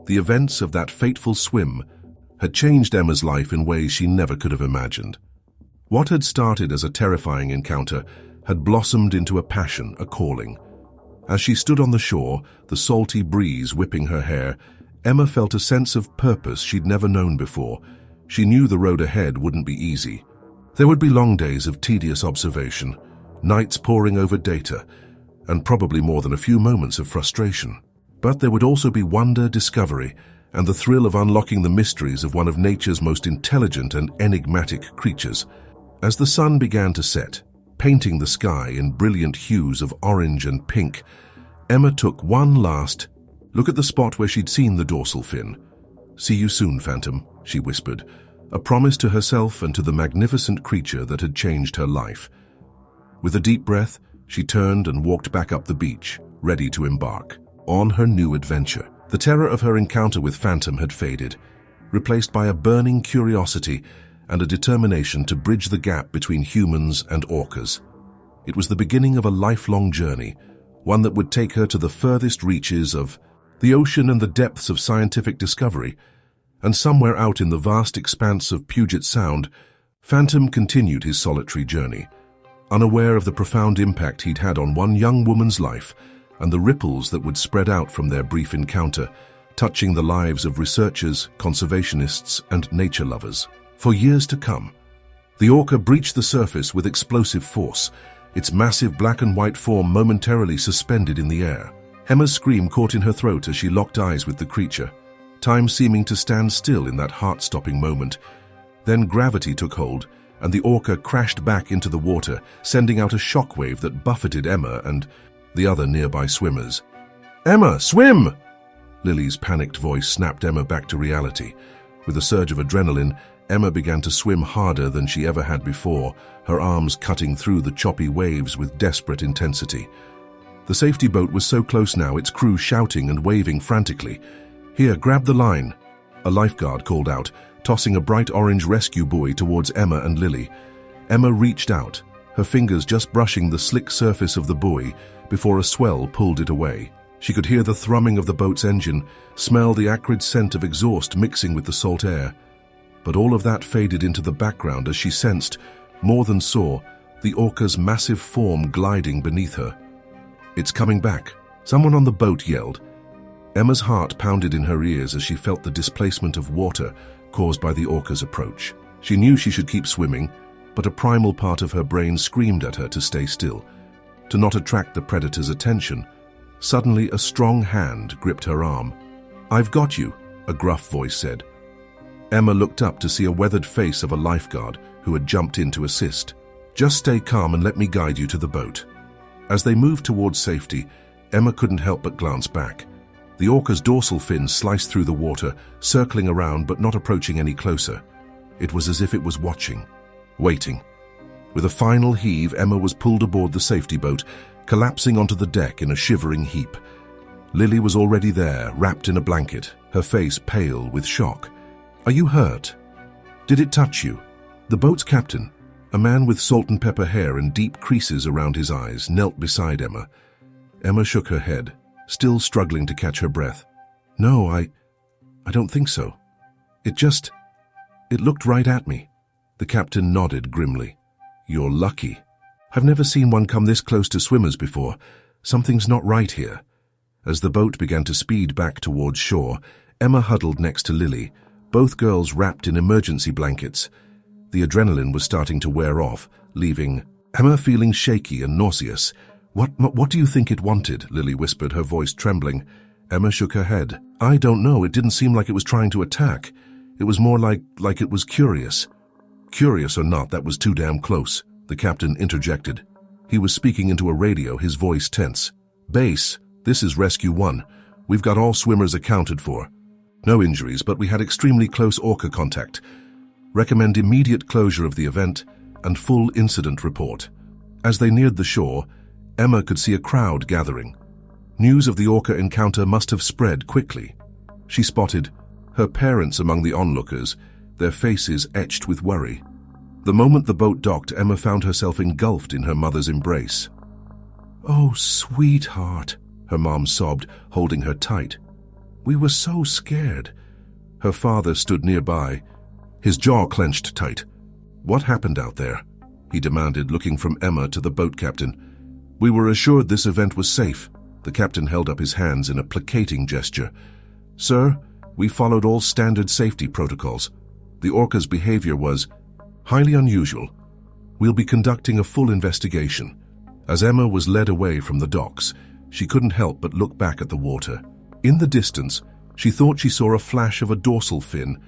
Speaker 1: The events of that fateful swim had changed Emma's life in ways she never could have imagined. What had started as a terrifying encounter had blossomed into a passion, a calling. As she stood on the shore, the salty breeze whipping her hair, Emma felt a sense of purpose she'd never known before. She knew the road ahead wouldn't be easy. There would be long days of tedious observation, nights poring over data, and probably more than a few moments of frustration. But there would also be wonder, discovery, and the thrill of unlocking the mysteries of one of nature's most intelligent and enigmatic creatures. As the sun began to set, painting the sky in brilliant hues of orange and pink, Emma took one last look at the spot where she'd seen the dorsal fin. "See you soon, Phantom," she whispered, a promise to herself and to the magnificent creature that had changed her life. With a deep breath, she turned and walked back up the beach, ready to embark on her new adventure. The terror of her encounter with Phantom had faded, replaced by a burning curiosity and a determination to bridge the gap between humans and orcas. It was the beginning of a lifelong journey, one that would take her to the furthest reaches of the ocean and the depths of scientific discovery. And somewhere out in the vast expanse of Puget Sound, Phantom continued his solitary journey, unaware of the profound impact he'd had on one young woman's life and the ripples that would spread out from their brief encounter, touching the lives of researchers, conservationists, and nature lovers. For years to come, the orca breached the surface with explosive force, its massive black and white form momentarily suspended in the air. Emma's scream caught in her throat as she locked eyes with the creature, time seeming to stand still in that heart-stopping moment. Then gravity took hold, and the orca crashed back into the water, sending out a shockwave that buffeted Emma and the other nearby swimmers. "Emma, swim!" Lily's panicked voice snapped Emma back to reality. With a surge of adrenaline, Emma began to swim harder than she ever had before, her arms cutting through the choppy waves with desperate intensity. The safety boat was so close now, its crew shouting and waving frantically. "Here, grab the line," a lifeguard called out, tossing a bright orange rescue buoy towards Emma and Lily. Emma reached out, her fingers just brushing the slick surface of the buoy before a swell pulled it away. She could hear the thrumming of the boat's engine, smell the acrid scent of exhaust mixing with the salt air. But all of that faded into the background as she sensed, more than saw, the orca's massive form gliding beneath her. "It's coming back," someone on the boat yelled. Emma's heart pounded in her ears as she felt the displacement of water caused by the orca's approach. She knew she should keep swimming, but a primal part of her brain screamed at her to stay still, to not attract the predator's attention. Suddenly, a strong hand gripped her arm. "I've got you," a gruff voice said. Emma looked up to see a weathered face of a lifeguard who had jumped in to assist. "Just stay calm and let me guide you to the boat." As they moved towards safety, Emma couldn't help but glance back. The orca's dorsal fin sliced through the water, circling around but not approaching any closer. It was as if it was watching, waiting. With a final heave, Emma was pulled aboard the safety boat, collapsing onto the deck in a shivering heap. Lily was already there, wrapped in a blanket, her face pale with shock. "Are you hurt? Did it touch you?" The boat's captain, a man with salt and pepper hair and deep creases around his eyes, knelt beside Emma. Emma shook her head, still struggling to catch her breath. "No, I don't think so. It looked right at me." The captain nodded grimly. "You're lucky. I've never seen one come this close to swimmers before. Something's not right here." As the boat began to speed back towards shore, Emma huddled next to Lily, both girls wrapped in emergency blankets. The adrenaline was starting to wear off, leaving Emma feeling shaky and nauseous. What do you think it wanted?" Lily whispered, her voice trembling. Emma shook her head. "I don't know. It didn't seem like it was trying to attack. It was more like it was curious." "Curious or not, that was too damn close," the captain interjected. He was speaking into a radio, his voice tense. "Base, this is Rescue 1. We've got all swimmers accounted for. No injuries, but we had extremely close orca contact. Recommend immediate closure of the event and full incident report." As they neared the shore, Emma could see a crowd gathering. News of the orca encounter must have spread quickly. She spotted her parents among the onlookers, their faces etched with worry. The moment the boat docked, Emma found herself engulfed in her mother's embrace. "Oh, sweetheart," her mom sobbed, holding her tight. "We were so scared." Her father stood nearby, his jaw clenched tight. "What happened out there?" he demanded, looking from Emma to the boat captain. "We were assured this event was safe." The captain held up his hands in a placating gesture. "Sir, we followed all standard safety protocols. The orca's behavior was highly unusual. We'll be conducting a full investigation." As Emma was led away from the docks, she couldn't help but look back at the water. In the distance, she thought she saw a flash of a dorsal fin,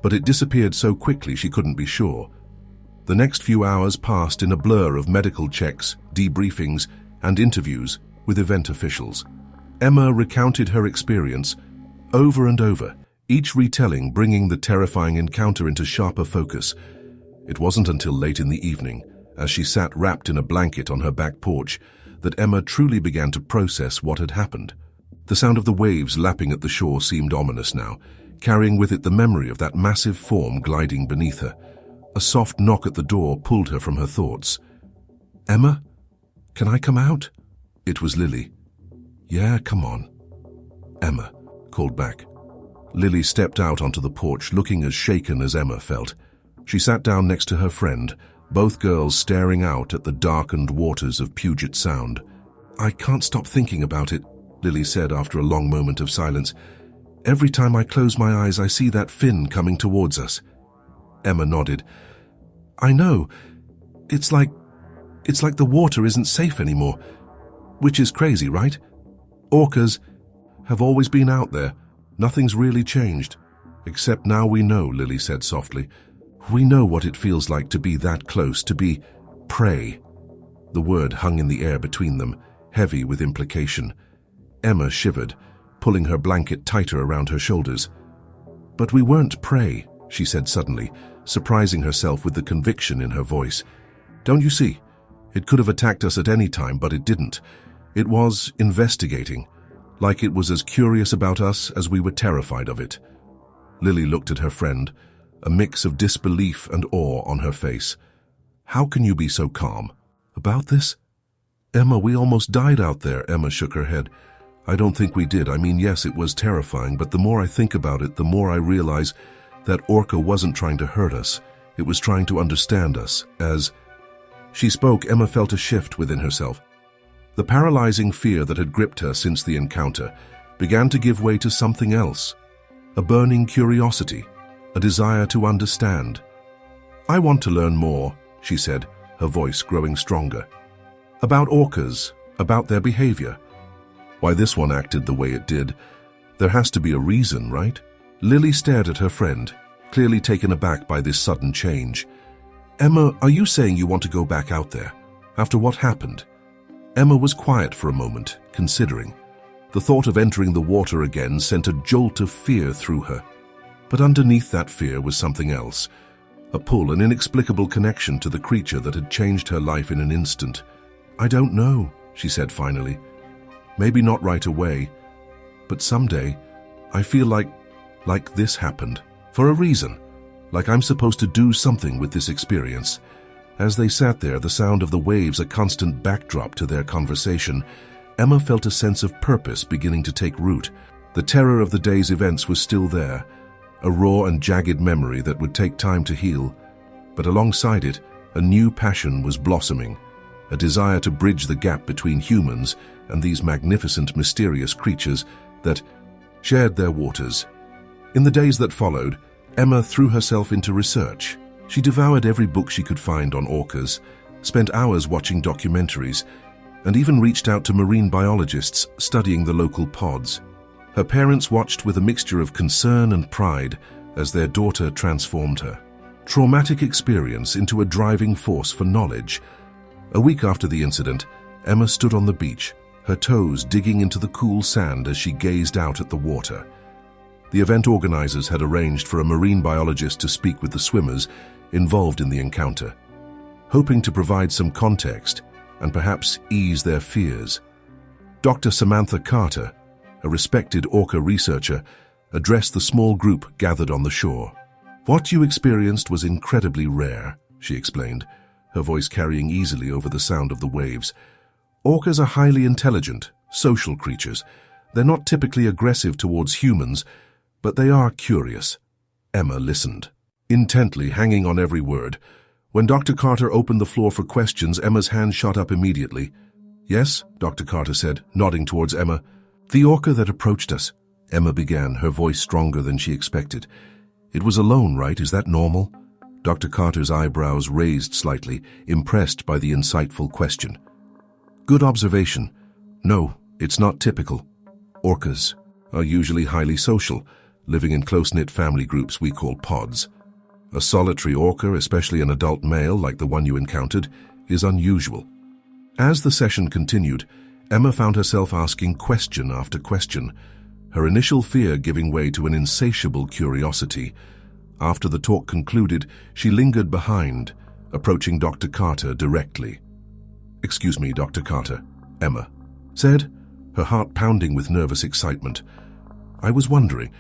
Speaker 1: but it disappeared so quickly she couldn't be sure. The next few hours passed in a blur of medical checks, debriefings, and interviews with event officials. Emma recounted her experience over and over, each retelling bringing the terrifying encounter into sharper focus. It wasn't until late in the evening, as she sat wrapped in a blanket on her back porch, that Emma truly began to process what had happened. The sound of the waves lapping at the shore seemed ominous now, carrying with it the memory of that massive form gliding beneath her. A soft knock at the door pulled her from her thoughts. "Emma? Can I come out?" It was Lily. "Yeah, come on." Emma called back. Lily stepped out onto the porch, looking as shaken as Emma felt. She sat down next to her friend, both girls staring out at the darkened waters of Puget Sound. I can't stop thinking about it, Lily said after a long moment of silence. Every time I close my eyes, I see that fin coming towards us. Emma nodded. I know. It's like the water isn't safe anymore. Which is crazy, right? Orcas have always been out there. Nothing's really changed. Except now we know, Lily said softly. We know what it feels like to be that close, to be prey. The word hung in the air between them, heavy with implication. Emma shivered, pulling her blanket tighter around her shoulders. But we weren't prey, she said suddenly, surprising herself with the conviction in her voice. Don't you see? It could have attacked us at any time, but it didn't. It was investigating, like it was as curious about us as we were terrified of it. Lily looked at her friend, a mix of disbelief and awe on her face. How can you be so calm? About this? Emma, we almost died out there, Emma shook her head. I don't think we did. I mean, yes, it was terrifying, but the more I think about it, the more I realize that Orca wasn't trying to hurt us. It was trying to understand us. As she spoke, Emma felt a shift within herself. The paralyzing fear that had gripped her since the encounter began to give way to something else. A burning curiosity, a desire to understand. I want to learn more, she said, her voice growing stronger. About orcas, about their behavior. Why this one acted the way it did. There has to be a reason, right? Lily stared at her friend, clearly taken aback by this sudden change. Emma, are you saying you want to go back out there, after what happened? Emma was quiet for a moment, considering. The thought of entering the water again sent a jolt of fear through her. But underneath that fear was something else. A pull, an inexplicable connection to the creature that had changed her life in an instant. I don't know, she said finally. Maybe not right away, but someday I feel like this happened, for a reason, like I'm supposed to do something with this experience. As they sat there, the sound of the waves a constant backdrop to their conversation, Emma felt a sense of purpose beginning to take root. The terror of the day's events was still there, a raw and jagged memory that would take time to heal. But alongside it, a new passion was blossoming, a desire to bridge the gap between humans and these magnificent, mysterious creatures that shared their waters. In the days that followed, Emma threw herself into research. She devoured every book she could find on orcas, spent hours watching documentaries, and even reached out to marine biologists studying the local pods. Her parents watched with a mixture of concern and pride as their daughter transformed her. Traumatic experience into a driving force for knowledge. A week after the incident, Emma stood on the beach, her toes digging into the cool sand as she gazed out at the water. The event organizers had arranged for a marine biologist to speak with the swimmers involved in the encounter, hoping to provide some context and perhaps ease their fears. Dr. Samantha Carter, a respected orca researcher, addressed the small group gathered on the shore. What you experienced was incredibly rare, she explained, her voice carrying easily over the sound of the waves. Orcas are highly intelligent, social creatures. They're not typically aggressive towards humans, but they are curious. Emma listened, intently hanging on every word. When Dr. Carter opened the floor for questions, Emma's hand shot up immediately. Yes, Dr. Carter said, nodding towards Emma. The orca that approached us, Emma began, her voice stronger than she expected. It was alone, right? Is that normal? Dr. Carter's eyebrows raised slightly, impressed by the insightful question. Good observation. No, it's not typical. Orcas are usually highly social, living in close-knit family groups we call pods. A solitary orca, especially an adult male like the one you encountered, is unusual. As the session continued, Emma found herself asking question after question, her initial fear giving way to an insatiable curiosity. After the talk concluded, she lingered behind, approaching Dr. Carter directly. Excuse me, Dr. Carter, Emma said, her heart pounding with nervous excitement. I was wondering,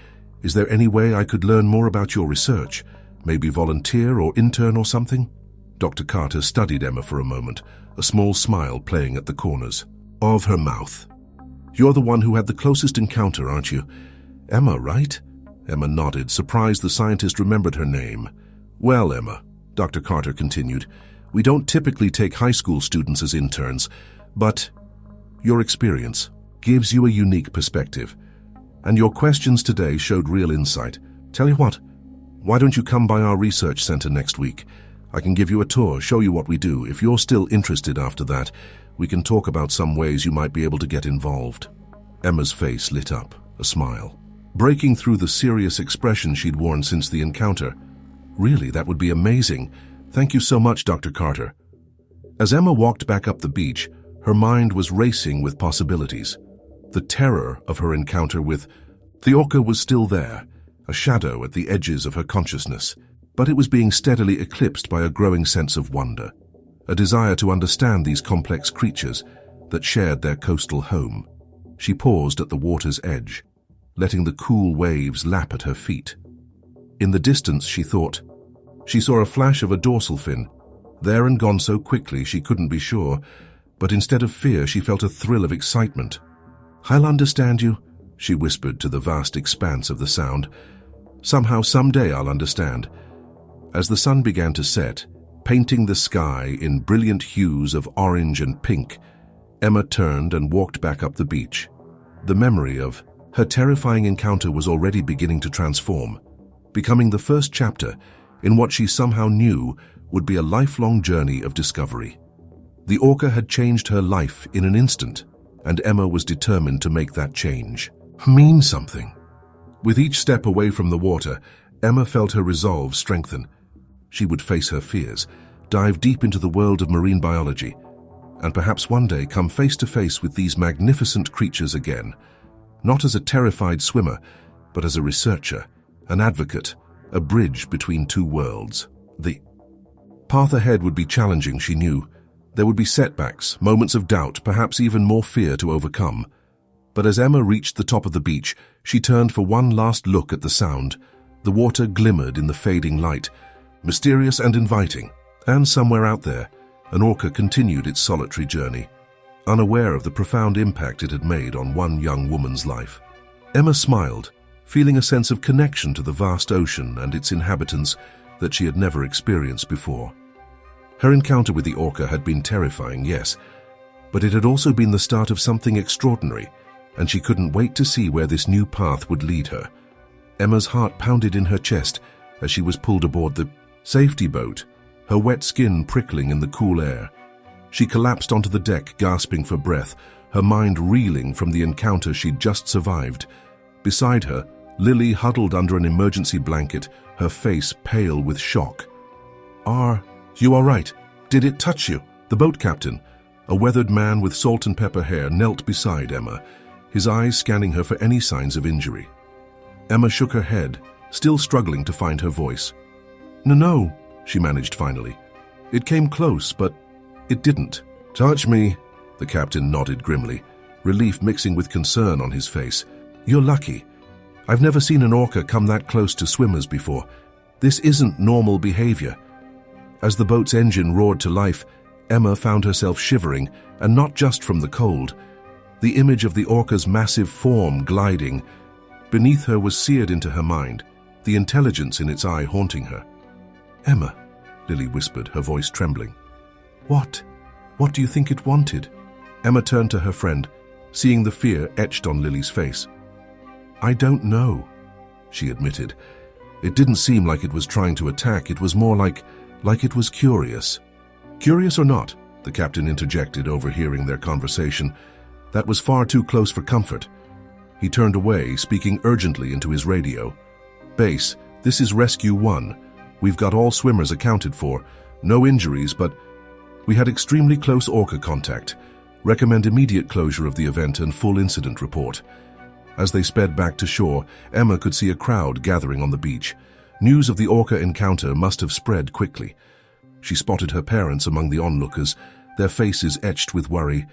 Speaker 1: is there any way I could learn more about your research? Maybe volunteer or intern or something? Dr. Carter studied Emma for a moment, a small smile playing at the corners of her mouth. You're the one who had the closest encounter, aren't you? Emma, right? Emma nodded, surprised the scientist remembered her name. Well, Emma, Dr. Carter continued, we don't typically take high school students as interns, but Your experience gives you a unique perspective, and your questions today showed real insight. Tell you what, why don't you come by our research center next week? I can give you a tour, show you what we do. If you're still interested after that, we can talk about some ways you might be able to get involved. Emma's face lit up, a smile, breaking through the serious expression she'd worn since the encounter. Really, that would be amazing. Thank you so much, Dr. Carter. As Emma walked back up the beach, her mind was racing with possibilities. The terror of her encounter with the Orca was still there, a shadow at the edges of her consciousness, but it was being steadily eclipsed by a growing sense of wonder, a desire to understand these complex creatures that shared their coastal home. She paused at the water's edge, letting the cool waves lap at her feet. In the distance, she thought, she saw a flash of a dorsal fin, there and gone so quickly she couldn't be sure, but instead of fear, she felt a thrill of excitement. "I'll understand you," she whispered to the vast expanse of the sound. "Somehow, someday I'll understand." As the sun began to set, painting the sky in brilliant hues of orange and pink, Emma turned and walked back up the beach. The memory of her terrifying encounter was already beginning to transform, becoming the first chapter in what she somehow knew would be a lifelong journey of discovery. The Orca had changed her life in an instant, and Emma was determined to make that change mean something. With each step away from the water, Emma felt her resolve strengthen. She would face her fears, dive deep into the world of marine biology, and perhaps one day come face to face with these magnificent creatures again, not as a terrified swimmer, but as a researcher, an advocate, a bridge between two worlds. The path ahead would be challenging, she knew. There would be setbacks, moments of doubt, perhaps even more fear to overcome. But as Emma reached the top of the beach, she turned for one last look at the sound. The water glimmered in the fading light, mysterious and inviting, and somewhere out there, an orca continued its solitary journey, unaware of the profound impact it had made on one young woman's life. Emma smiled, feeling a sense of connection to the vast ocean and its inhabitants that she had never experienced before. Her encounter with the orca had been terrifying, yes, but it had also been the start of something extraordinary, and she couldn't wait to see where this new path would lead her. Emma's heart pounded in her chest as she was pulled aboard the safety boat, her wet skin prickling in the cool air. She collapsed onto the deck, gasping for breath, her mind reeling from the encounter she'd just survived. Beside her, Lily huddled under an emergency blanket, her face pale with shock. "Are you all right? Did it touch you?" The boat captain, a weathered man with salt and pepper hair, knelt beside Emma, his eyes scanning her for any signs of injury. Emma shook her head, still struggling to find her voice. No, she managed finally. "It came close, but it didn't." "Touch me," the captain nodded grimly, relief mixing with concern on his face. "You're lucky. I've never seen an orca come that close to swimmers before. This isn't normal behavior." As the boat's engine roared to life, Emma found herself shivering, and not just from the cold. The image of the orca's massive form gliding beneath her was seared into her mind, the intelligence in its eye haunting her. "Emma," Lily whispered, her voice trembling. What do you think it wanted?" Emma turned to her friend, seeing the fear etched on Lily's face. "I don't know," she admitted. "It didn't seem like it was trying to attack. It was more like it was curious." "Curious or not," the captain interjected, overhearing their conversation, "that was far too close for comfort." He turned away, speaking urgently into his radio. "Base, this is Rescue 1. We've got all swimmers accounted for. No injuries, but we had extremely close orca contact. Recommend immediate closure of the event and full incident report." As they sped back to shore, Emma could see a crowd gathering on the beach. News of the orca encounter must have spread quickly. She spotted her parents among the onlookers, their faces etched with worry.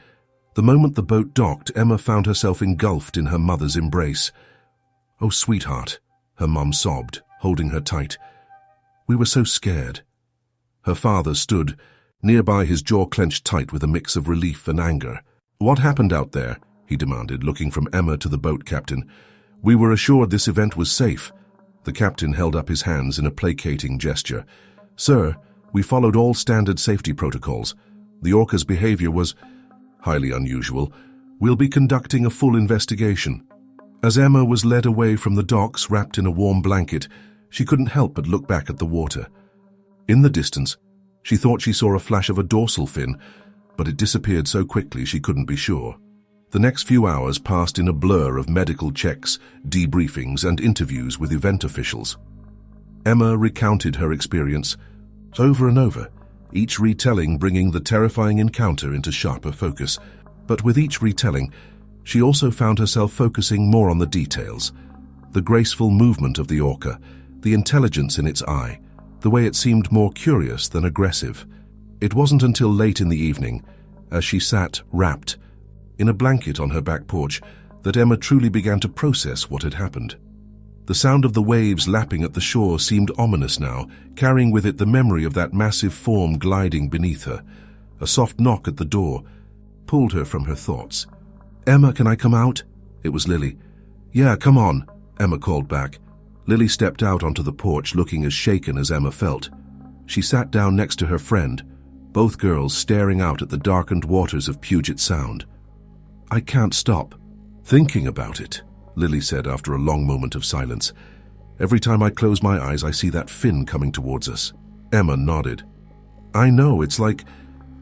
Speaker 1: The moment the boat docked, Emma found herself engulfed in her mother's embrace. "Oh, sweetheart," her mum sobbed, holding her tight. "We were so scared." Her father stood nearby, his jaw clenched tight with a mix of relief and anger. "What happened out there?" he demanded, looking from Emma to the boat captain. "We were assured this event was safe." The captain held up his hands in a placating gesture. "Sir, we followed all standard safety protocols. The orca's behavior was highly unusual. We'll be conducting a full investigation." As Emma was led away from the docks wrapped in a warm blanket, she couldn't help but look back at the water. In the distance, she thought she saw a flash of a dorsal fin, but it disappeared so quickly she couldn't be sure. The next few hours passed in a blur of medical checks, debriefings, and interviews with event officials. Emma recounted her experience over and over, each retelling bringing the terrifying encounter into sharper focus. But with each retelling, she also found herself focusing more on the details. The graceful movement of the orca, the intelligence in its eye, the way it seemed more curious than aggressive. It wasn't until late in the evening, as she sat wrapped in a blanket on her back porch, that Emma truly began to process what had happened. The sound of the waves lapping at the shore seemed ominous now, carrying with it the memory of that massive form gliding beneath her. A soft knock at the door pulled her from her thoughts. "Emma, can I come out?" It was Lily. "Yeah, come on," Emma called back. Lily stepped out onto the porch looking as shaken as Emma felt. She sat down next to her friend, both girls staring out at the darkened waters of Puget Sound. "I can't stop thinking about it," Lily said after a long moment of silence. "Every time I close my eyes, I see that fin coming towards us." Emma nodded. "I know, it's like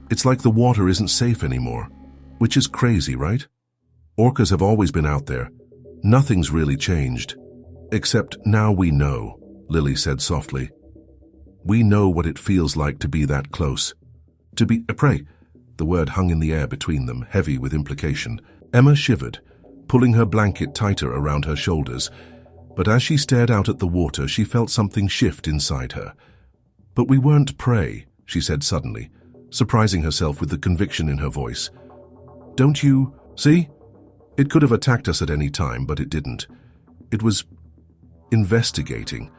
Speaker 1: the water isn't safe anymore, which is crazy, right? Orcas have always been out there. Nothing's really changed. Except now we know," Lily said softly. "We know what it feels like to be that close. To be a prey." The word hung in the air between them, heavy with implication. Emma shivered, pulling her blanket tighter around her shoulders. But as she stared out at the water, she felt something shift inside her. "But we weren't prey," she said suddenly, surprising herself with the conviction in her voice. "Don't you see? It could have attacked us at any time, but it didn't. It was investigating,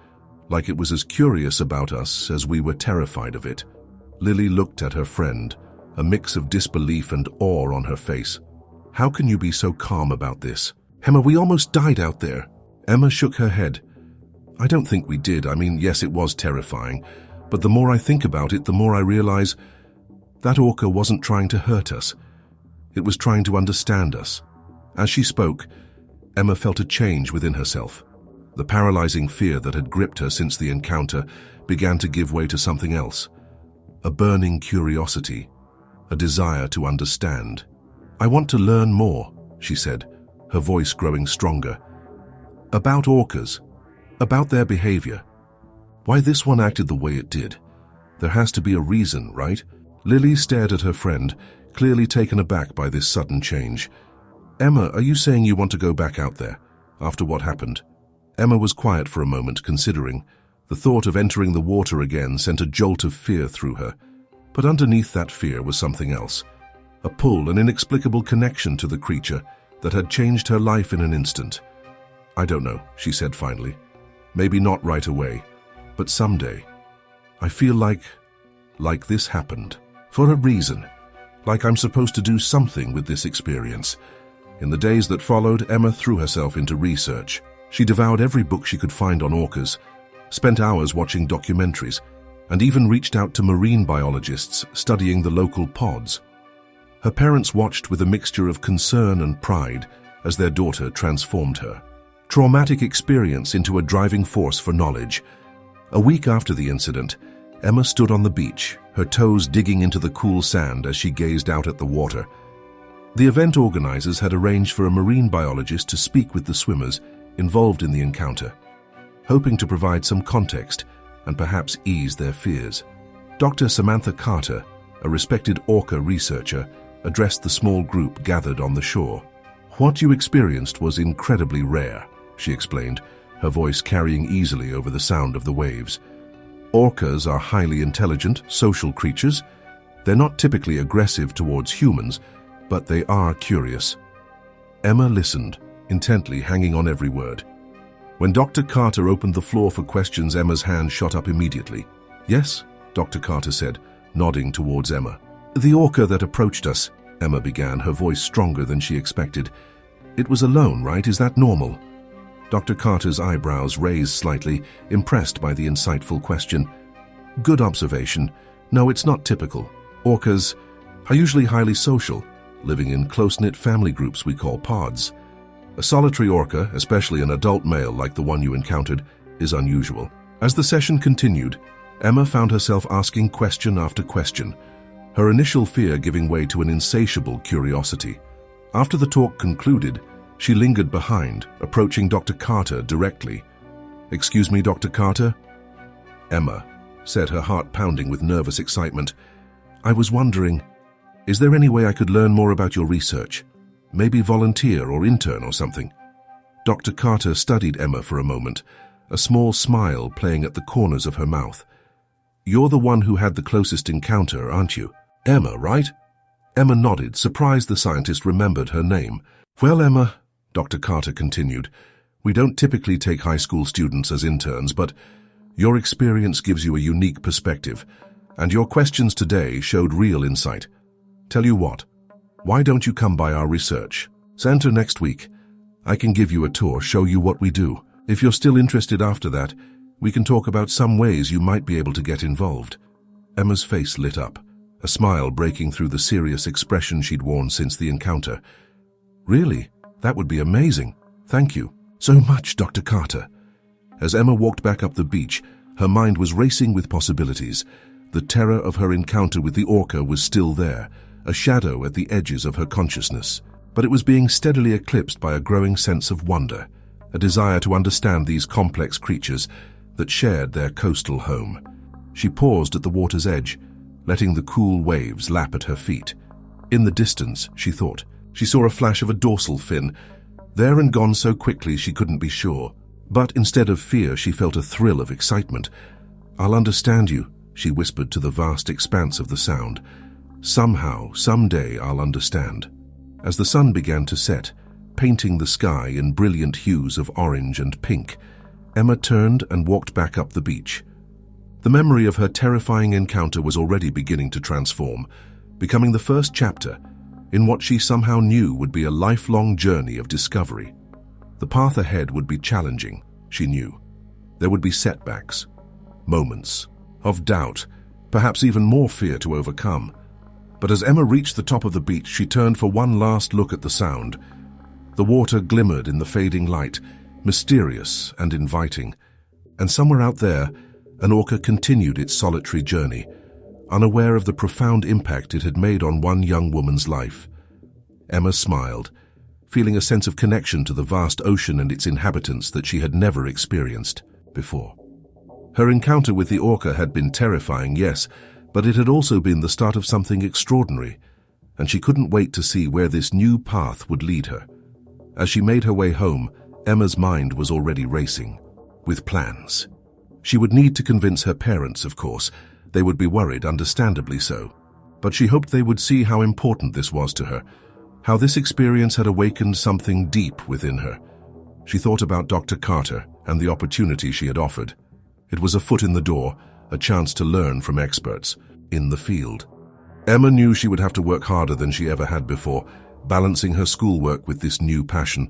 Speaker 1: like it was as curious about us as we were terrified of it." Lily looked at her friend, a mix of disbelief and awe on her face. "How can you be so calm about this? Emma, we almost died out there." Emma shook her head. "I don't think we did. I mean, yes, it was terrifying, but the more I think about it, the more I realize that orca wasn't trying to hurt us. It was trying to understand us." As she spoke, Emma felt a change within herself. The paralyzing fear that had gripped her since the encounter began to give way to something else. A burning curiosity, a desire to understand. "I want to learn more," she said, her voice growing stronger. "About orcas, about their behavior. Why this one acted the way it did. There has to be a reason, right?" Lily stared at her friend, clearly taken aback by this sudden change. "Emma, are you saying you want to go back out there, after what happened?" Emma was quiet for a moment, considering. The thought of entering the water again sent a jolt of fear through her. But underneath that fear was something else. A pull, an inexplicable connection to the creature that had changed her life in an instant. "I don't know," she said finally. "Maybe not right away, but someday. I feel like this happened. For a reason. Like I'm supposed to do something with this experience." In the days that followed, Emma threw herself into research. She devoured every book she could find on orcas, spent hours watching documentaries, and even reached out to marine biologists studying the local pods. Her parents watched with a mixture of concern and pride as their daughter transformed her traumatic experience into a driving force for knowledge. A week after the incident, Emma stood on the beach, her toes digging into the cool sand as she gazed out at the water. The event organizers had arranged for a marine biologist to speak with the swimmers involved in the encounter, hoping to provide some context and perhaps ease their fears. Dr. Samantha Carter, a respected orca researcher, addressed the small group gathered on the shore. "What you experienced was incredibly rare," she explained, her voice carrying easily over the sound of the waves. "Orcas are highly intelligent, social creatures. They're not typically aggressive towards humans, but they are curious." Emma listened, intently hanging on every word. When Dr. Carter opened the floor for questions, Emma's hand shot up immediately. "Yes," Dr. Carter said, nodding towards Emma. "The orca that approached us," Emma began, her voice stronger than she expected. "It was alone, right? Is that normal?" Dr. Carter's eyebrows raised slightly, impressed by the insightful question. "Good observation. No, it's not typical. Orcas are usually highly social, living in close-knit family groups we call pods. A solitary orca, especially an adult male like the one you encountered, is unusual. As the session continued, Emma found herself asking question after question, her initial fear giving way to an insatiable curiosity. After the talk concluded, she lingered behind, approaching Dr. Carter directly. "Excuse me, Dr. Carter?" "Emma," said, her heart pounding with nervous excitement, "I was wondering, is there any way I could learn more about your research? Maybe volunteer or intern or something?" Dr. Carter studied Emma for a moment, a small smile playing at the corners of her mouth. "You're the one who had the closest encounter, aren't you? Emma, right?" Emma nodded, surprised the scientist remembered her name. "Well, Emma," Dr. Carter continued, "we don't typically take high school students as interns, but your experience gives you a unique perspective, and your questions today showed real insight. Tell you what, why don't you come by our research center next week? I can give you a tour, show you what we do. If you're still interested after that, we can talk about some ways you might be able to get involved." Emma's face lit up, a smile breaking through the serious expression she'd worn since the encounter. "Really? That would be amazing. Thank you so much, Dr. Carter." As Emma walked back up the beach, her mind was racing with possibilities. The terror of her encounter with the orca was still there, a shadow at the edges of her consciousness. But it was being steadily eclipsed by a growing sense of wonder, a desire to understand these complex creatures that shared their coastal home. She paused at the water's edge, letting the cool waves lap at her feet. In the distance, she thought, she saw a flash of a dorsal fin, there and gone so quickly she couldn't be sure. But instead of fear, she felt a thrill of excitement. "I'll understand you," she whispered to the vast expanse of the sound. "Somehow, someday I'll understand." As the sun began to set, painting the sky in brilliant hues of orange and pink, Emma turned and walked back up the beach. The memory of her terrifying encounter was already beginning to transform, becoming the first chapter in what she somehow knew would be a lifelong journey of discovery. The path ahead would be challenging, she knew. There would be setbacks, moments of doubt, perhaps even more fear to overcome. But as Emma reached the top of the beach, she turned for one last look at the sound. The water glimmered in the fading light, mysterious and inviting. And somewhere out there, an orca continued its solitary journey, unaware of the profound impact it had made on one young woman's life. Emma smiled, feeling a sense of connection to the vast ocean and its inhabitants that she had never experienced before. Her encounter with the orca had been terrifying, yes, but it had also been the start of something extraordinary, and she couldn't wait to see where this new path would lead her. As she made her way home, Emma's mind was already racing, with plans. She would need to convince her parents, of course. They would be worried, understandably so. But she hoped they would see how important this was to her, how this experience had awakened something deep within her. She thought about Dr. Carter and the opportunity she had offered. It was a foot in the door, a chance to learn from experts in the field. Emma knew she would have to work harder than she ever had before, balancing her schoolwork with this new passion,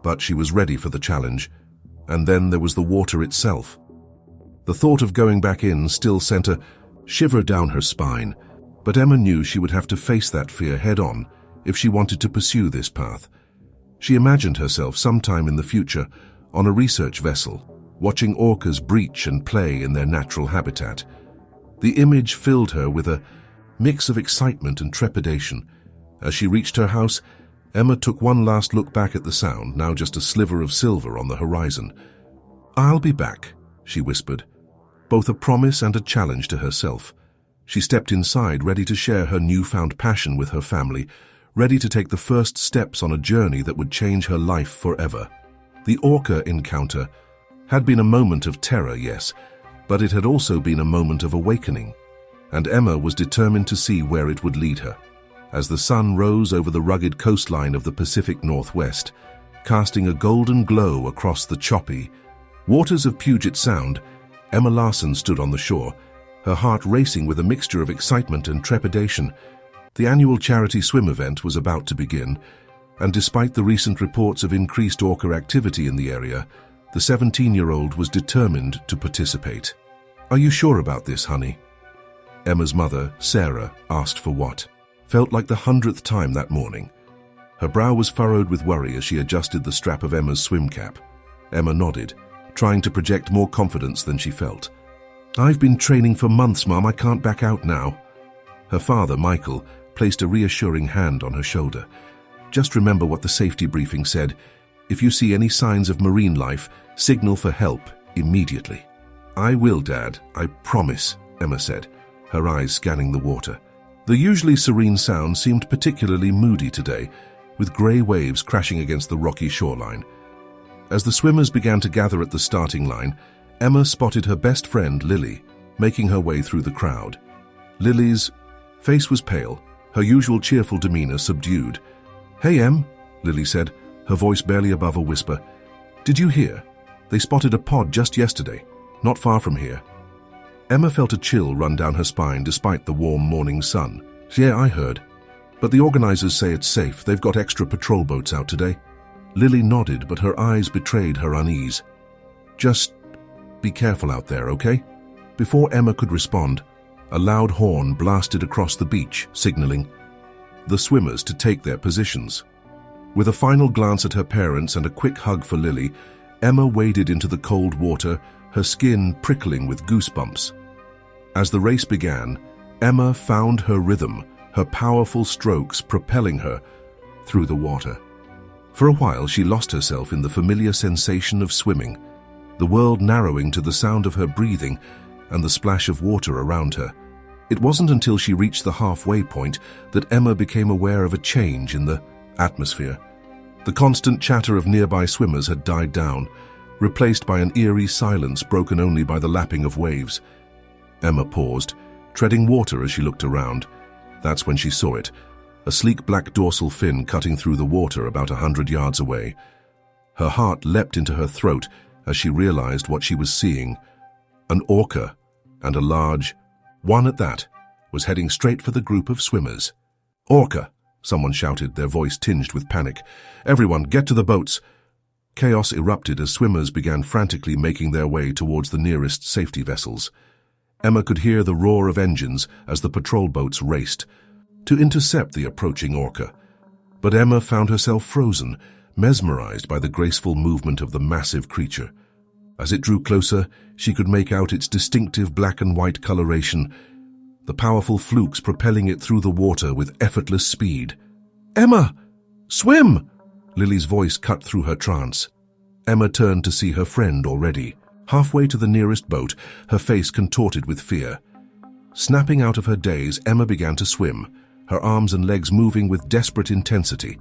Speaker 1: but she was ready for the challenge. And then there was the water itself. The thought of going back in still sent a shiver down her spine, but Emma knew she would have to face that fear head-on if she wanted to pursue this path. She imagined herself sometime in the future on a research vessel, watching orcas breach and play in their natural habitat. The image filled her with a mix of excitement and trepidation. As she reached her house, Emma took one last look back at the sound, now just a sliver of silver on the horizon. "I'll be back," she whispered, both a promise and a challenge to herself. She stepped inside, ready to share her newfound passion with her family, ready to take the first steps on a journey that would change her life forever. The orca encounter had been a moment of terror, yes, but it had also been a moment of awakening, and Emma was determined to see where it would lead her. As the sun rose over the rugged coastline of the Pacific Northwest, casting a golden glow across the choppy waters of Puget Sound, Emma Larson stood on the shore, her heart racing with a mixture of excitement and trepidation. The annual charity swim event was about to begin, and despite the recent reports of increased orca activity in the area, the 17-year-old was determined to participate. "Are you sure about this, honey?" Emma's mother, Sarah, asked for what felt like the 100th time that morning. Her brow was furrowed with worry as she adjusted the strap of Emma's swim cap. Emma nodded, trying to project more confidence than she felt. "I've been training for months, Mom. I can't back out now." Her father, Michael, placed a reassuring hand on her shoulder. "Just remember what the safety briefing said. If you see any signs of marine life, signal for help immediately." "I will, Dad. I promise," Emma said, her eyes scanning the water. The usually serene Sound seemed particularly moody today, with grey waves crashing against the rocky shoreline. As the swimmers began to gather at the starting line, Emma spotted her best friend, Lily, making her way through the crowd. Lily's face was pale, her usual cheerful demeanor subdued. "Hey, Em," Lily said, her voice barely above a whisper. "Did you hear? They spotted a pod just yesterday, not far from here." Emma felt a chill run down her spine despite the warm morning sun. "Yeah, I heard. But the organizers say it's safe. They've got extra patrol boats out today." Lily nodded, but her eyes betrayed her unease. "Just be careful out there, okay?" Before Emma could respond, a loud horn blasted across the beach, signaling the swimmers to take their positions. With a final glance at her parents and a quick hug for Lily, Emma waded into the cold water, her skin prickling with goosebumps. As the race began, Emma found her rhythm, her powerful strokes propelling her through the water. For a while, she lost herself in the familiar sensation of swimming, the world narrowing to the sound of her breathing and the splash of water around her. It wasn't until she reached the halfway point that Emma became aware of a change in the atmosphere. The constant chatter of nearby swimmers had died down, replaced by an eerie silence broken only by the lapping of waves. Emma paused, treading water as she looked around. That's when she saw it, a sleek black dorsal fin cutting through the water about 100 yards away. Her heart leapt into her throat as she realized what she was seeing. An orca, and a large one at that, was heading straight for the group of swimmers. "Orca!" someone shouted, their voice tinged with panic. "Everyone, get to the boats!" Chaos erupted as swimmers began frantically making their way towards the nearest safety vessels. Emma could hear the roar of engines as the patrol boats raced to intercept the approaching orca. But Emma found herself frozen, mesmerized by the graceful movement of the massive creature. As it drew closer, she could make out its distinctive black and white coloration, the powerful flukes propelling it through the water with effortless speed. "Emma! Swim!" Lily's voice cut through her trance. Emma turned to see her friend already. Halfway to the nearest boat, her face contorted with fear. Snapping out of her daze, Emma began to swim, her arms and legs moving with desperate intensity.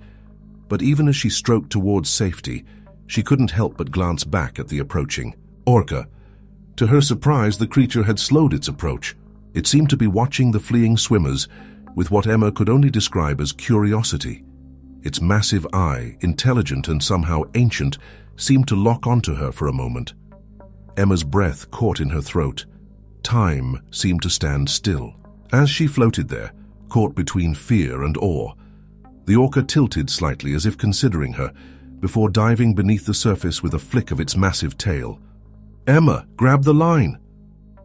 Speaker 1: But even as she stroked towards safety, she couldn't help but glance back at the approaching orca. To her surprise, the creature had slowed its approach. It seemed to be watching the fleeing swimmers with what Emma could only describe as curiosity. Its massive eye, intelligent and somehow ancient, seemed to lock onto her for a moment. Emma's breath caught in her throat. Time seemed to stand still. As she floated there, caught between fear and awe, the orca tilted slightly as if considering her, before diving beneath the surface with a flick of its massive tail. "Emma, grab the line!"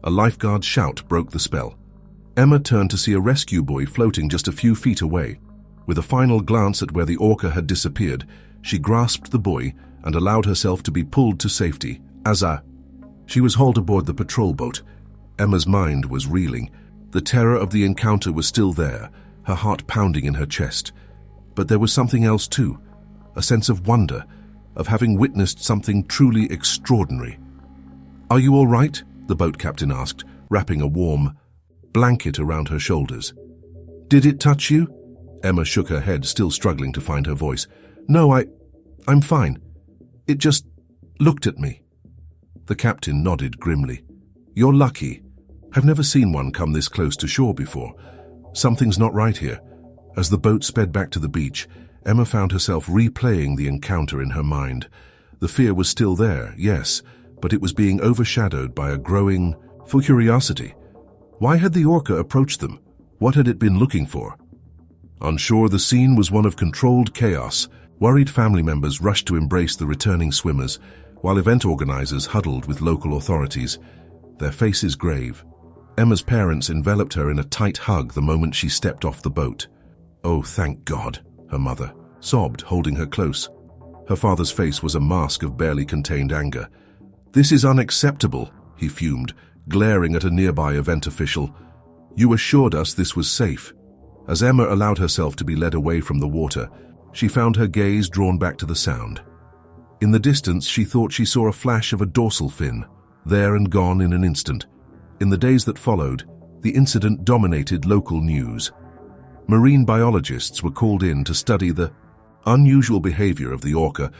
Speaker 1: A lifeguard's shout broke the spell. Emma turned to see a rescue buoy floating just a few feet away. With a final glance at where the orca had disappeared, she grasped the buoy and allowed herself to be pulled to safety. She was hauled aboard the patrol boat. Emma's mind was reeling. The terror of the encounter was still there, her heart pounding in her chest. But there was something else too, a sense of wonder, of having witnessed something truly extraordinary. "Are you all right?" the boat captain asked, wrapping a warm blanket around her shoulders. "Did it touch you?" Emma shook her head, still struggling to find her voice. "No, I'm fine. It just looked at me." The captain nodded grimly. "You're lucky. I've never seen one come this close to shore before. Something's not right here." As the boat sped back to the beach, Emma found herself replaying the encounter in her mind. The fear was still there, yes, but it was being overshadowed by a growing curiosity. Why had the orca approached them? What had it been looking for? On shore, the scene was one of controlled chaos. Worried family members rushed to embrace the returning swimmers, while event organizers huddled with local authorities, their faces grave. Emma's parents enveloped her in a tight hug the moment she stepped off the boat. "Oh, thank God," her mother sobbed, holding her close. Her father's face was a mask of barely contained anger. "This is unacceptable," he fumed, glaring at a nearby event official. "You assured us this was safe." As Emma allowed herself to be led away from the water, she found her gaze drawn back to the sound. In the distance, she thought she saw a flash of a dorsal fin, there and gone in an instant. In the days that followed, the incident dominated local news. Marine biologists were called in to study the unusual behavior of the orca,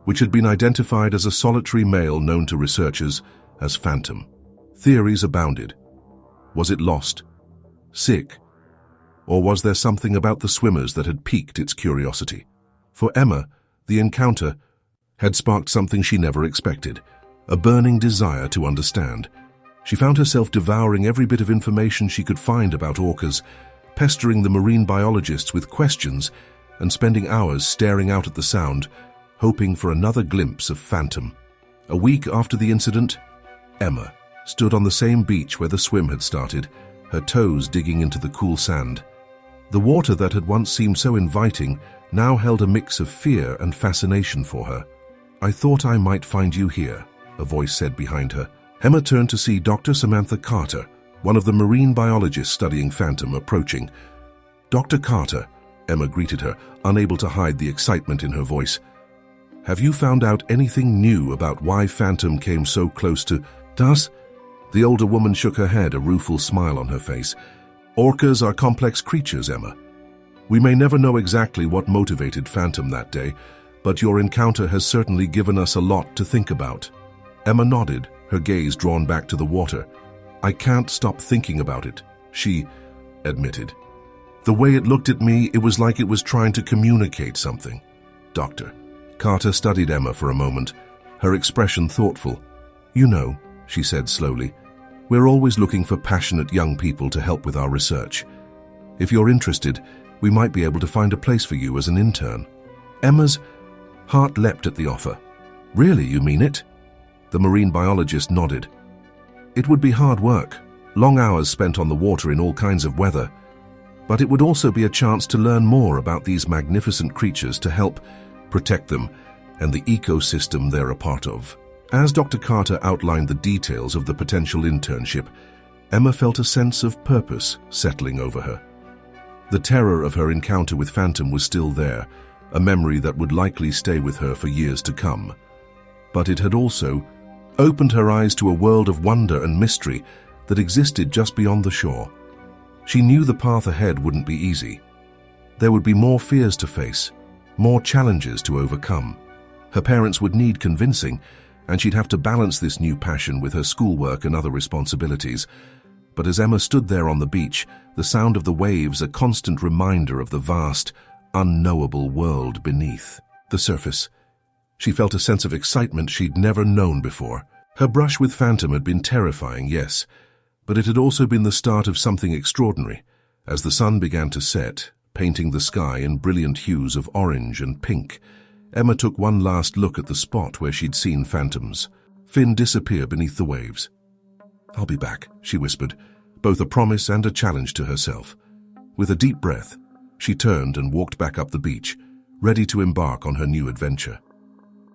Speaker 1: which had been identified as a solitary male known to researchers as Phantom. Theories abounded. Was it lost? Sick? Or was there something about the swimmers that had piqued its curiosity? For Emma, the encounter had sparked something she never expected, a burning desire to understand. She found herself devouring every bit of information she could find about orcas, pestering the marine biologists with questions, and spending hours staring out at the sound, hoping for another glimpse of Phantom. A week after the incident, Emma stood on the same beach where the swim had started, her toes digging into the cool sand. The water that had once seemed so inviting now held a mix of fear and fascination for her. "I thought I might find you here," a voice said behind her. Emma turned to see Dr. Samantha Carter, one of the marine biologists studying Phantom, approaching. "Dr. Carter," Emma greeted her, unable to hide the excitement in her voice. "Have you found out anything new about why Phantom came so close to us?" The older woman shook her head, a rueful smile on her face. "Orcas are complex creatures, Emma. We may never know exactly what motivated Phantom that day, but your encounter has certainly given us a lot to think about." Emma nodded, her gaze drawn back to the water. "I can't stop thinking about it," she admitted. "The way it looked at me, it was like it was trying to communicate something." Dr. Carter studied Emma for a moment, her expression thoughtful. "You know," she said slowly, "we're always looking for passionate young people to help with our research. If you're interested, we might be able to find a place for you as an intern." Emma's heart leapt at the offer. "Really, you mean it?" The marine biologist nodded. "It would be hard work, long hours spent on the water in all kinds of weather, but it would also be a chance to learn more about these magnificent creatures to help protect them and the ecosystem they're a part of." As Dr. Carter outlined the details of the potential internship, Emma felt a sense of purpose settling over her. The terror of her encounter with Phantom was still there, a memory that would likely stay with her for years to come. But it had also opened her eyes to a world of wonder and mystery that existed just beyond the shore. She knew the path ahead wouldn't be easy. There would be more fears to face, more challenges to overcome. Her parents would need convincing, and she'd have to balance this new passion with her schoolwork and other responsibilities. But as Emma stood there on the beach, the sound of the waves a constant reminder of the vast, unknowable world beneath the surface. She felt a sense of excitement she'd never known before. Her brush with Phantom had been terrifying, yes, but it had also been the start of something extraordinary. As the sun began to set, painting the sky in brilliant hues of orange and pink, Emma took one last look at the spot where she'd seen Phantom's fin disappear beneath the waves. "I'll be back," she whispered, both a promise and a challenge to herself. With a deep breath, she turned and walked back up the beach, ready to embark on her new adventure.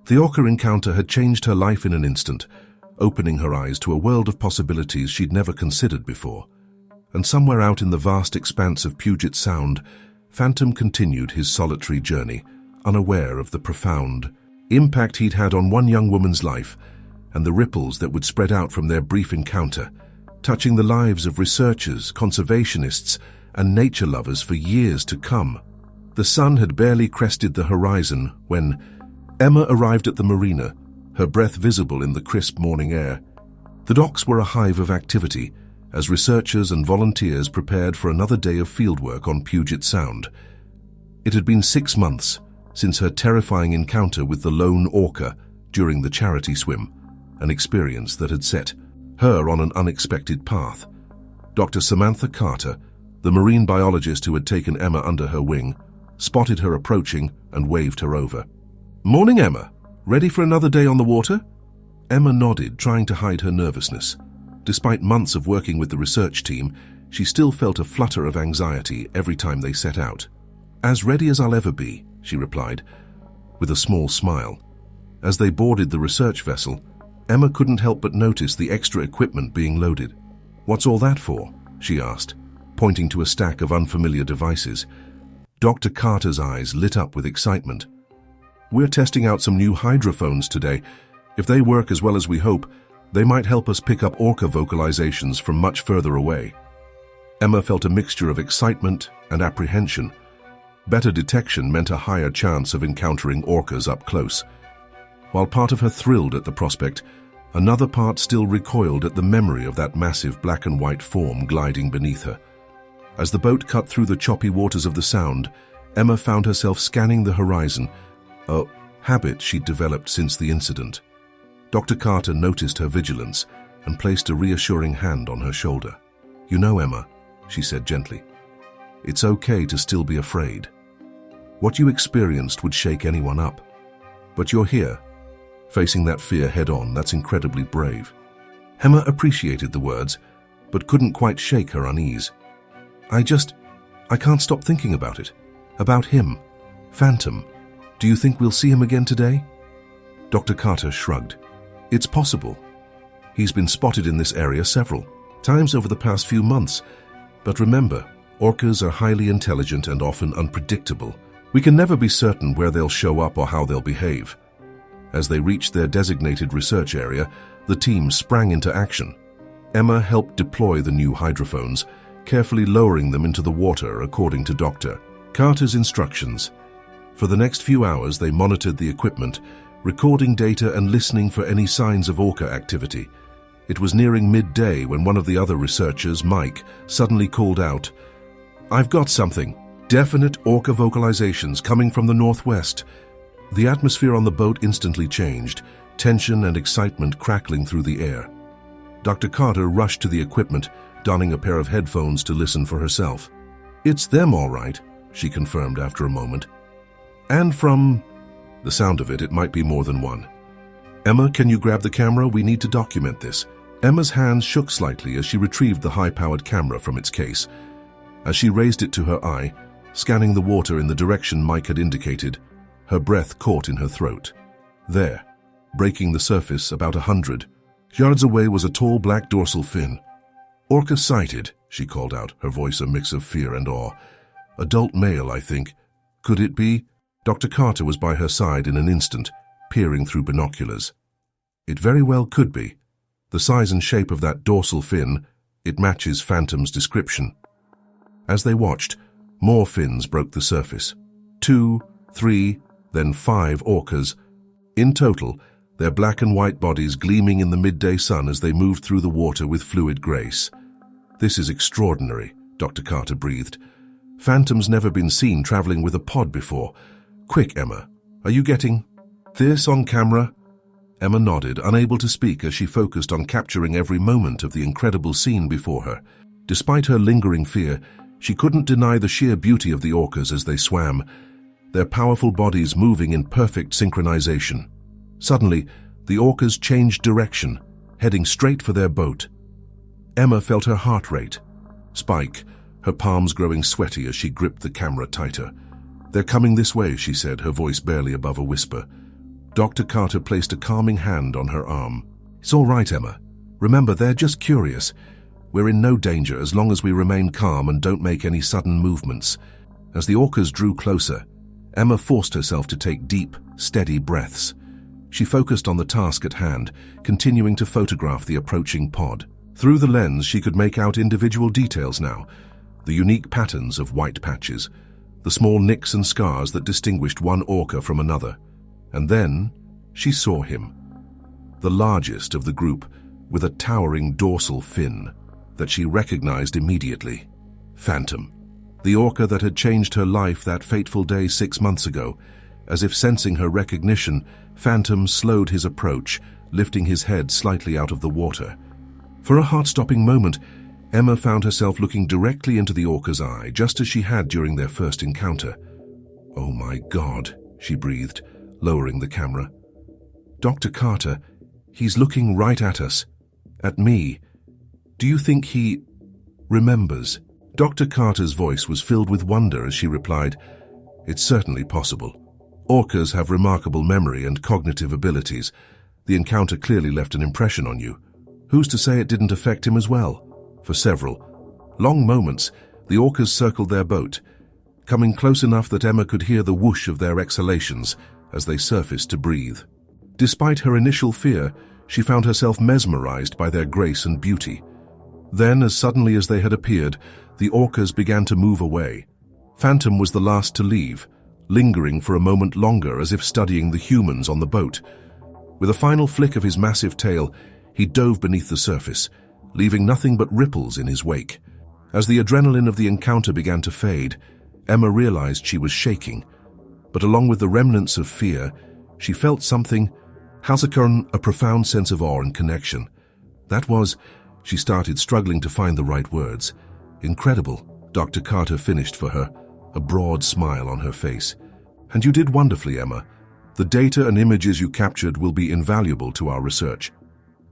Speaker 1: The orca encounter had changed her life in an instant, opening her eyes to a world of possibilities she'd never considered before. And somewhere out in the vast expanse of Puget Sound, Phantom continued his solitary journey, unaware of the profound impact he'd had on one young woman's life and the ripples that would spread out from their brief encounter, touching the lives of researchers, conservationists, and nature lovers for years to come. The sun had barely crested the horizon when Emma arrived at the marina, her breath visible in the crisp morning air. The docks were a hive of activity as researchers and volunteers prepared for another day of fieldwork on Puget Sound. It had been 6 months since her terrifying encounter with the lone orca during the charity swim, an experience that had set her on an unexpected path. Dr. Samantha Carter, the marine biologist who had taken Emma under her wing, spotted her approaching and waved her over. "Morning, Emma. Ready for another day on the water?" Emma nodded, trying to hide her nervousness. Despite months of working with the research team, she still felt a flutter of anxiety every time they set out. As ready as I'll ever be, she replied, with a small smile. As they boarded the research vessel, Emma couldn't help but notice the extra equipment being loaded. "What's all that for?" she asked, pointing to a stack of unfamiliar devices. Dr. Carter's eyes lit up with excitement. "We're testing out some new hydrophones today. If they work as well as we hope, they might help us pick up Orca vocalizations from much further away." Emma felt a mixture of excitement and apprehension. Better detection meant a higher chance of encountering orcas up close. While part of her thrilled at the prospect, another part still recoiled at the memory of that massive black and white form gliding beneath her. As the boat cut through the choppy waters of the Sound, Emma found herself scanning the horizon, a habit she'd developed since the incident. Dr. Carter noticed her vigilance and placed a reassuring hand on her shoulder. "You know, Emma," she said gently, "it's okay to still be afraid. What you experienced would shake anyone up. But you're here, facing that fear head-on. That's incredibly brave." Emma appreciated the words, but couldn't quite shake her unease. I can't stop thinking about it. About him. Phantom. Do you think we'll see him again today?" Dr. Carter shrugged. "It's possible. He's been spotted in this area several times over the past few months. But remember, orcas are highly intelligent and often unpredictable. We can never be certain where they'll show up or how they'll behave." As they reached their designated research area, the team sprang into action. Emma helped deploy the new hydrophones, carefully lowering them into the water according to Dr. Carter's instructions. For the next few hours, they monitored the equipment, recording data and listening for any signs of orca activity. It was nearing midday when one of the other researchers, Mike, suddenly called out, "I've got something. Definite orca vocalizations coming from the northwest." The atmosphere on the boat instantly changed, tension and excitement crackling through the air. Dr. Carter rushed to the equipment, donning a pair of headphones to listen for herself. "It's them all right," she confirmed after a moment. "And from the sound of it, it might be more than one. Emma, can you grab the camera? We need to document this." Emma's hands shook slightly as she retrieved the high-powered camera from its case. As she raised it to her eye, scanning the water in the direction Mike had indicated, her breath caught in her throat. There, breaking the surface about 100 yards away, was a tall black dorsal fin. "Orca sighted," she called out, her voice a mix of fear and awe. "Adult male, I think. Could it be?" Dr. Carter was by her side in an instant, peering through binoculars. "It very well could be. The size and shape of that dorsal fin, it matches Phantom's description." As they watched, more fins broke the surface. 2, 3, then 5 orcas. In total, their black and white bodies gleaming in the midday sun as they moved through the water with fluid grace. "This is extraordinary," Dr. Carter breathed. "Phantom's never been seen traveling with a pod before. Quick, Emma, are you getting this on camera?" Emma nodded, unable to speak as she focused on capturing every moment of the incredible scene before her. Despite her lingering fear, she couldn't deny the sheer beauty of the orcas as they swam, their powerful bodies moving in perfect synchronization. Suddenly, the orcas changed direction, heading straight for their boat. Emma felt her heart rate spike, her palms growing sweaty as she gripped the camera tighter. "They're coming this way," she said, her voice barely above a whisper. Dr. Carter placed a calming hand on her arm. "It's all right, Emma. Remember, they're just curious. We're in no danger as long as we remain calm and don't make any sudden movements." As the orcas drew closer, Emma forced herself to take deep, steady breaths. She focused on the task at hand, continuing to photograph the approaching pod. Through the lens, she could make out individual details now, the unique patterns of white patches, the small nicks and scars that distinguished one orca from another. And then she saw him, the largest of the group, with a towering dorsal fin that she recognized immediately. Phantom, the orca that had changed her life that fateful day 6 months ago. As if sensing her recognition, Phantom slowed his approach, lifting his head slightly out of the water. For a heart-stopping moment, Emma found herself looking directly into the orca's eye, just as she had during their first encounter. "Oh my God," she breathed, lowering the camera. "Dr. Carter, he's looking right at us. At me. Do you think he remembers?" Dr. Carter's voice was filled with wonder as she replied, It's certainly possible. Orcas have remarkable memory and cognitive abilities. The encounter clearly left an impression on you. Who's to say it didn't affect him as well? For several long moments, the orcas circled their boat, coming close enough that Emma could hear the whoosh of their exhalations as they surfaced to breathe. Despite her initial fear, she found herself mesmerized by their grace and beauty. Then, as suddenly as they had appeared, the orcas began to move away. Phantom was the last to leave, lingering for a moment longer as if studying the humans on the boat. With a final flick of his massive tail, he dove beneath the surface, leaving nothing but ripples in his wake. As the adrenaline of the encounter began to fade, Emma realized she was shaking. But along with the remnants of fear, she felt something, a profound sense of awe and connection. That was, she started struggling to find the right words. Incredible, Dr. Carter finished for her, a broad smile on her face. And you did wonderfully, Emma. The data and images you captured will be invaluable to our research.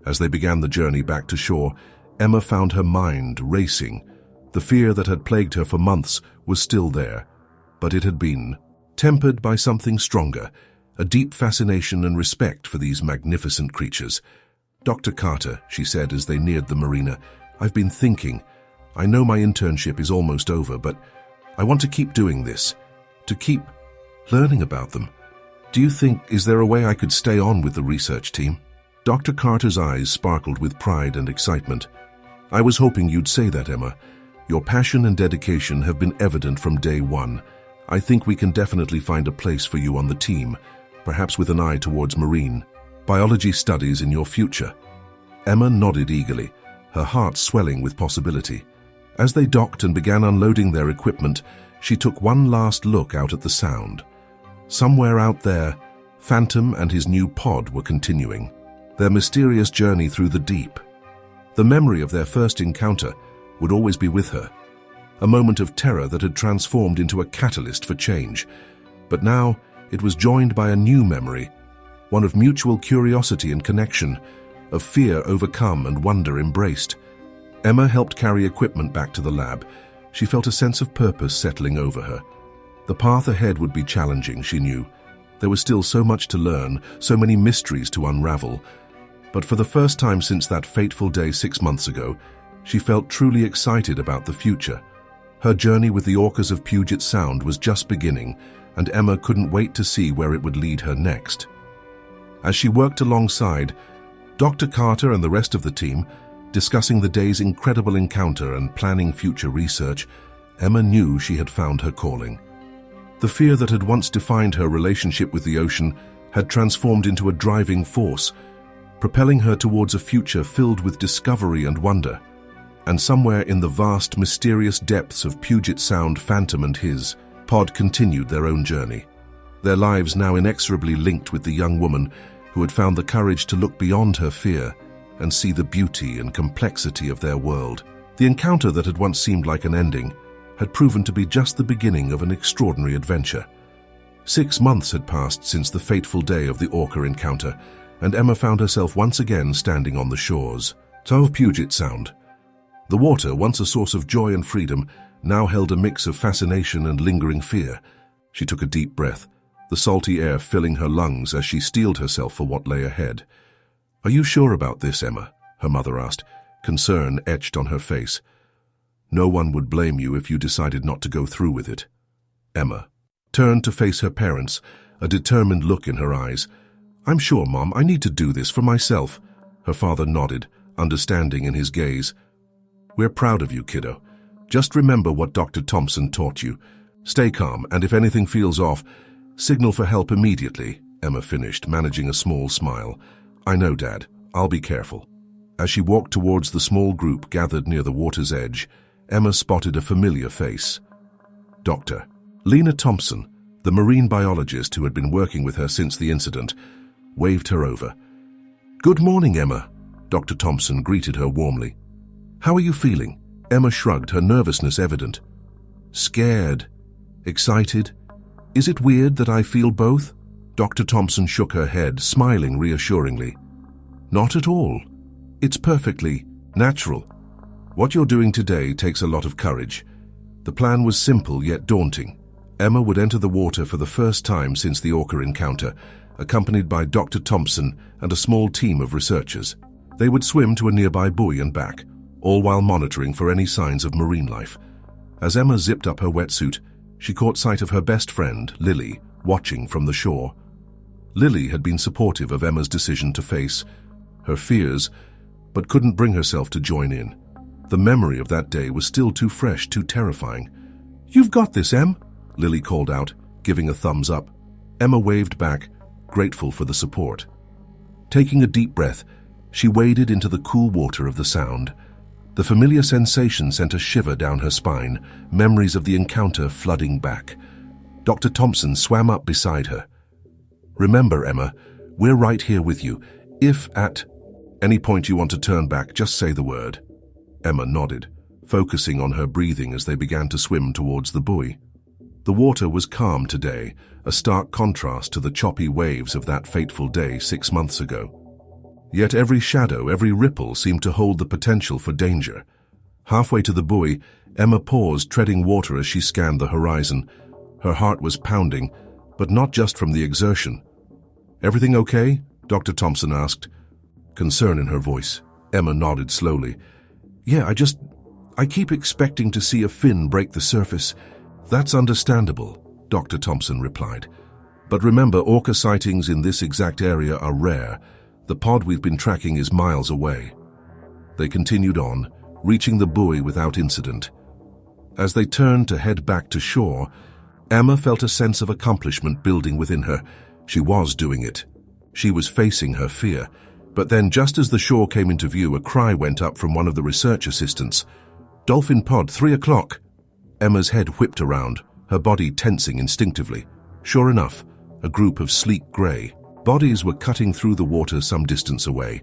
Speaker 1: As they began the journey back to shore, Emma found her mind racing. The fear that had plagued her for months was still there, but it had been tempered by something stronger, a deep fascination and respect for these magnificent creatures. Dr. Carter, she said as they neared the marina, I've been thinking. I know my internship is almost over, but I want to keep doing this, to keep learning about them. Do you think, is there a way I could stay on with the research team? Dr. Carter's eyes sparkled with pride and excitement. I was hoping you'd say that, Emma. Your passion and dedication have been evident from day one. I think we can definitely find a place for you on the team, perhaps with an eye towards marine biology studies in your future. Emma nodded eagerly, her heart swelling with possibility. As they docked and began unloading their equipment, she took one last look out at the sound. Somewhere out there, Phantom and his new pod were continuing their mysterious journey through the deep. The memory of their first encounter would always be with her, a moment of terror that had transformed into a catalyst for change. But now it was joined by a new memory, one of mutual curiosity and connection, of fear overcome and wonder embraced. Emma helped carry equipment back to the lab. She felt a sense of purpose settling over her. The path ahead would be challenging, she knew. There was still so much to learn, so many mysteries to unravel. But for the first time since that fateful day 6 months ago, she felt truly excited about the future. Her journey with the orcas of Puget Sound was just beginning, and Emma couldn't wait to see where it would lead her next. As she worked alongside Dr. Carter and the rest of the team, discussing the day's incredible encounter and planning future research, Emma knew she had found her calling. The fear that had once defined her relationship with the ocean had transformed into a driving force, propelling her towards a future filled with discovery and wonder. And somewhere in the vast, mysterious depths of Puget Sound, Phantom and his pod continued their own journey, their lives now inexorably linked with the young woman who had found the courage to look beyond her fear and see the beauty and complexity of their world. The encounter that had once seemed like an ending had proven to be just the beginning of an extraordinary adventure. 6 months had passed since the fateful day of the Orca encounter, and Emma found herself once again standing on the shores of Puget Sound. The water, once a source of joy and freedom, now held a mix of fascination and lingering fear. She took a deep breath, the salty air filling her lungs as she steeled herself for what lay ahead. Are you sure about this, Emma? Her mother asked, concern etched on her face. No one would blame you if you decided not to go through with it. Emma turned to face her parents, a determined look in her eyes. I'm sure, Mom, I need to do this for myself. Her father nodded, understanding in his gaze. We're proud of you, kiddo. Just remember what Dr. Thompson taught you. Stay calm, and if anything feels off, signal for help immediately, Emma finished, managing a small smile. I know, Dad. I'll be careful. As she walked towards the small group gathered near the water's edge, Emma spotted a familiar face. Dr. Lena Thompson, the marine biologist who had been working with her since the incident, waved her over. Good morning, Emma. Dr. Thompson greeted her warmly. How are you feeling? Emma shrugged, her nervousness evident. Scared. Excited. Is it weird that I feel both? Dr. Thompson shook her head, smiling reassuringly. Not at all. It's perfectly natural. What you're doing today takes a lot of courage. The plan was simple yet daunting. Emma would enter the water for the first time since the orca encounter, accompanied by Dr. Thompson and a small team of researchers. They would swim to a nearby buoy and back, all while monitoring for any signs of marine life. As Emma zipped up her wetsuit, she caught sight of her best friend, Lily, watching from the shore. Lily had been supportive of Emma's decision to face her fears, but couldn't bring herself to join in. The memory of that day was still too fresh, too terrifying. "You've got this, Em," Lily called out, giving a thumbs up. Emma waved back, grateful for the support. Taking a deep breath, she waded into the cool water of the Sound. The familiar sensation sent a shiver down her spine, memories of the encounter flooding back. Dr. Thompson swam up beside her. "Remember, Emma, we're right here with you. If at any point you want to turn back, just say the word." Emma nodded, focusing on her breathing as they began to swim towards the buoy. The water was calm today, a stark contrast to the choppy waves of that fateful day 6 months ago. Yet every shadow, every ripple seemed to hold the potential for danger. Halfway to the buoy, Emma paused, treading water as she scanned the horizon. Her heart was pounding, but not just from the exertion. "Everything okay?" Dr. Thompson asked, concern in her voice. Emma nodded slowly. "Yeah, I keep expecting to see a fin break the surface." "That's understandable," Dr. Thompson replied. "But remember, orca sightings in this exact area are rare. The pod we've been tracking is miles away." They continued on, reaching the buoy without incident. As they turned to head back to shore, Emma felt a sense of accomplishment building within her. She was doing it. She was facing her fear. But then, just as the shore came into view, a cry went up from one of the research assistants. "Dolphin pod, 3 o'clock." Emma's head whipped around, her body tensing instinctively. Sure enough, a group of sleek grey bodies were cutting through the water some distance away.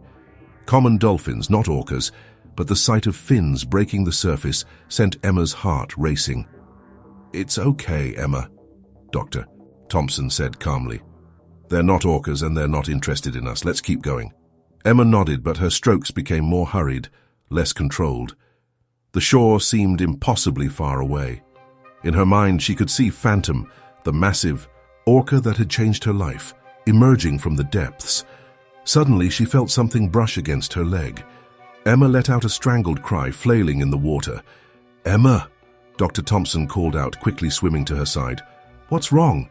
Speaker 1: Common dolphins, not orcas, but the sight of fins breaking the surface sent Emma's heart racing. "It's okay, Emma," Dr. Thompson said calmly. "They're not orcas and they're not interested in us. Let's keep going." Emma nodded, but her strokes became more hurried, less controlled. The shore seemed impossibly far away. In her mind, she could see Phantom, the massive orca that had changed her life, emerging from the depths. Suddenly, she felt something brush against her leg. Emma let out a strangled cry, flailing in the water. "Emma!" Dr. Thompson called out, quickly swimming to her side. "What's wrong?"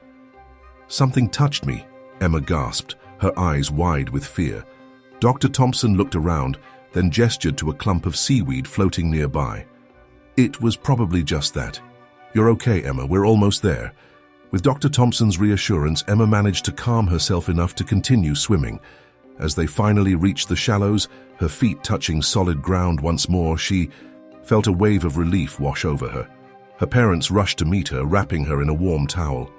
Speaker 1: "Something touched me," Emma gasped, her eyes wide with fear. Dr. Thompson looked around, then gestured to a clump of seaweed floating nearby. "It was probably just that. You're okay, Emma, we're almost there." With Dr. Thompson's reassurance, Emma managed to calm herself enough to continue swimming. As they finally reached the shallows, her feet touching solid ground once more, she felt a wave of relief wash over her. Her parents rushed to meet her, wrapping her in a warm towel.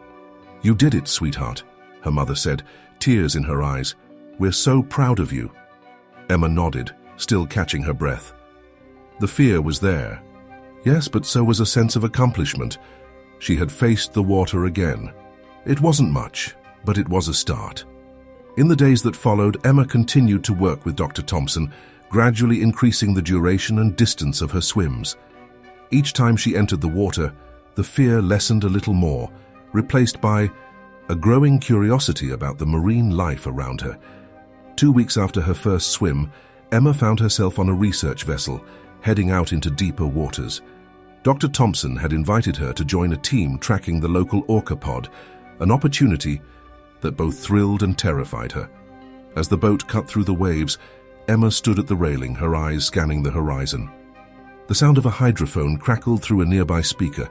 Speaker 1: "You did it, sweetheart," her mother said, tears in her eyes. "We're so proud of you." Emma nodded, still catching her breath. The fear was there. Yes, but so was a sense of accomplishment. She had faced the water again. It wasn't much, but it was a start. In the days that followed, Emma continued to work with Dr. Thompson, gradually increasing the duration and distance of her swims. Each time she entered the water, the fear lessened a little more, replaced by a growing curiosity about the marine life around her. 2 weeks after her first swim, Emma found herself on a research vessel, heading out into deeper waters. Dr. Thompson had invited her to join a team tracking the local orca pod, an opportunity that both thrilled and terrified her. As the boat cut through the waves, Emma stood at the railing, her eyes scanning the horizon. The sound of a hydrophone crackled through a nearby speaker,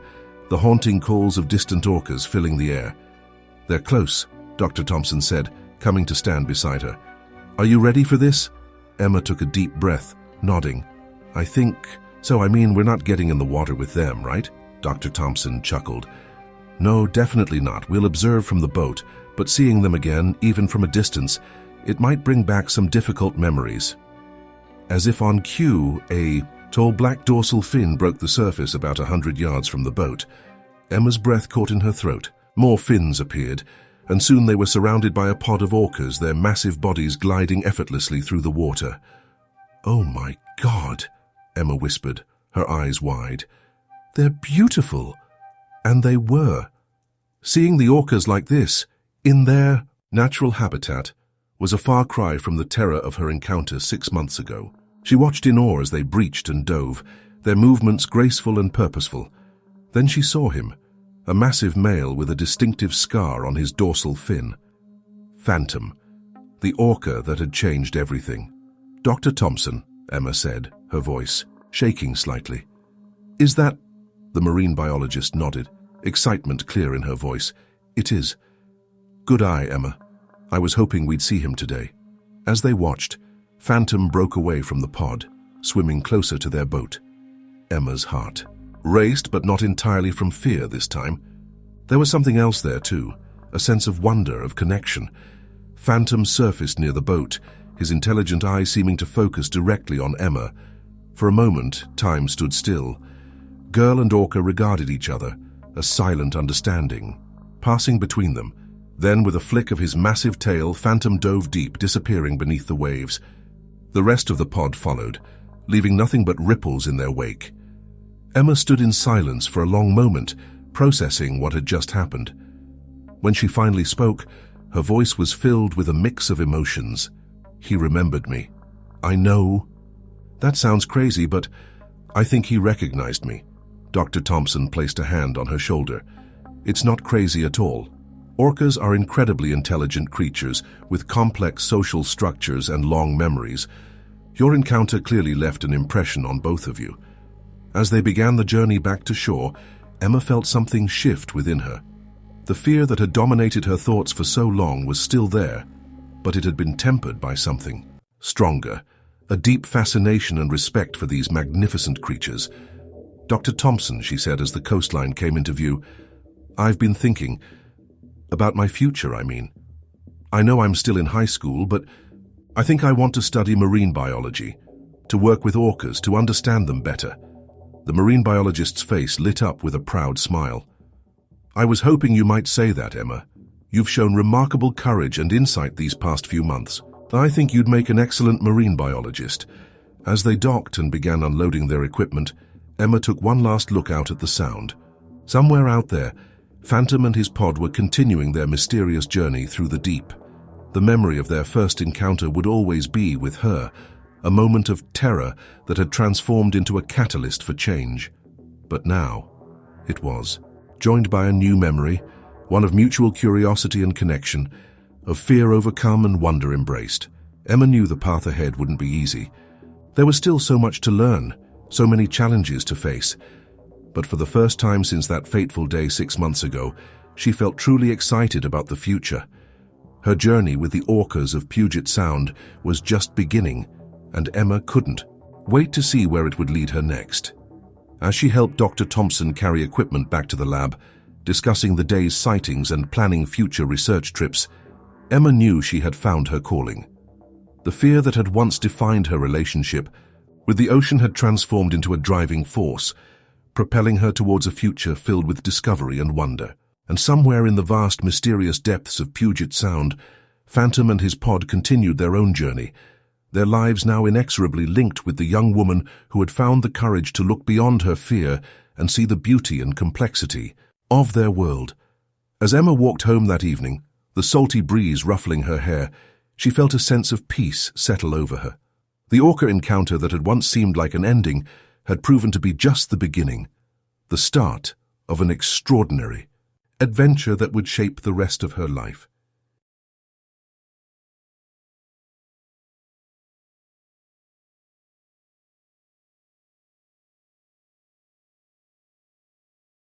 Speaker 1: the haunting calls of distant orcas filling the air. "They're close," Dr. Thompson said, coming to stand beside her. "Are you ready for this?" Emma took a deep breath, nodding. "I think so. I mean, we're not getting in the water with them, right?" Dr. Thompson chuckled. "No, definitely not. We'll observe from the boat, but seeing them again, even from a distance, it might bring back some difficult memories." As if on cue, a tall black dorsal fin broke the surface about 100 yards from the boat. Emma's breath caught in her throat. More fins appeared, and soon they were surrounded by a pod of orcas, their massive bodies gliding effortlessly through the water. "Oh my God," Emma whispered, her eyes wide. "They're beautiful." And they were. Seeing the orcas like this, in their natural habitat, was a far cry from the terror of her encounter 6 months ago. She watched in awe as they breached and dove, their movements graceful and purposeful. Then she saw him, a massive male with a distinctive scar on his dorsal fin. Phantom, the orca that had changed everything. "Dr. Thompson," Emma said, her voice shaking slightly. "Is that—" The marine biologist nodded, excitement clear in her voice. "It is." "Good eye, Emma. I was hoping we'd see him today." As they watched, Phantom broke away from the pod, swimming closer to their boat. Emma's heart raced, but not entirely from fear this time. There was something else there too, a sense of wonder, of connection. Phantom surfaced near the boat, his intelligent eye seeming to focus directly on Emma. For a moment, time stood still. Girl and orca regarded each other, a silent understanding passing between them. Then, with a flick of his massive tail, Phantom dove deep, disappearing beneath the waves. The rest of the pod followed, leaving nothing but ripples in their wake. Emma stood in silence for a long moment, processing what had just happened. When she finally spoke, her voice was filled with a mix of emotions. "He remembered me. I know." "That sounds crazy, but I think he recognized me." Dr. Thompson placed a hand on her shoulder. "It's not crazy at all. Orcas are incredibly intelligent creatures with complex social structures and long memories. Your encounter clearly left an impression on both of you." As they began the journey back to shore, Emma felt something shift within her. The fear that had dominated her thoughts for so long was still there, but it had been tempered by something stronger, a deep fascination and respect for these magnificent creatures. "Dr. Thompson," she said as the coastline came into view, "I've been thinking about my future, I mean. I know I'm still in high school, but I think I want to study marine biology, to work with orcas, to understand them better." The marine biologist's face lit up with a proud smile. "I was hoping you might say that, Emma. You've shown remarkable courage and insight these past few months. I think you'd make an excellent marine biologist." As they docked and began unloading their equipment, Emma took one last look out at the Sound. Somewhere out there, Phantom and his pod were continuing their mysterious journey through the deep. The memory of their first encounter would always be with her, a moment of terror that had transformed into a catalyst for change. But now, it was, joined by a new memory, one of mutual curiosity and connection, of fear overcome and wonder embraced. Emma knew the path ahead wouldn't be easy. There was still so much to learn, so many challenges to face. But for the first time since that fateful day 6 months ago, she felt truly excited about the future. Her journey with the orcas of Puget Sound was just beginning, and Emma couldn't wait to see where it would lead her next. As she helped Dr. Thompson carry equipment back to the lab, discussing the day's sightings and planning future research trips, Emma knew she had found her calling. The fear that had once defined her relationship with the ocean had transformed into a driving force, propelling her towards a future filled with discovery and wonder. And somewhere in the vast, mysterious depths of Puget Sound, Phantom and his pod continued their own journey, their lives now inexorably linked with the young woman who had found the courage to look beyond her fear and see the beauty and complexity of their world. As Emma walked home that evening, the salty breeze ruffling her hair, she felt a sense of peace settle over her. The orca encounter that had once seemed like an ending had proven to be just the beginning, the start of an extraordinary adventure that would shape the rest of her life.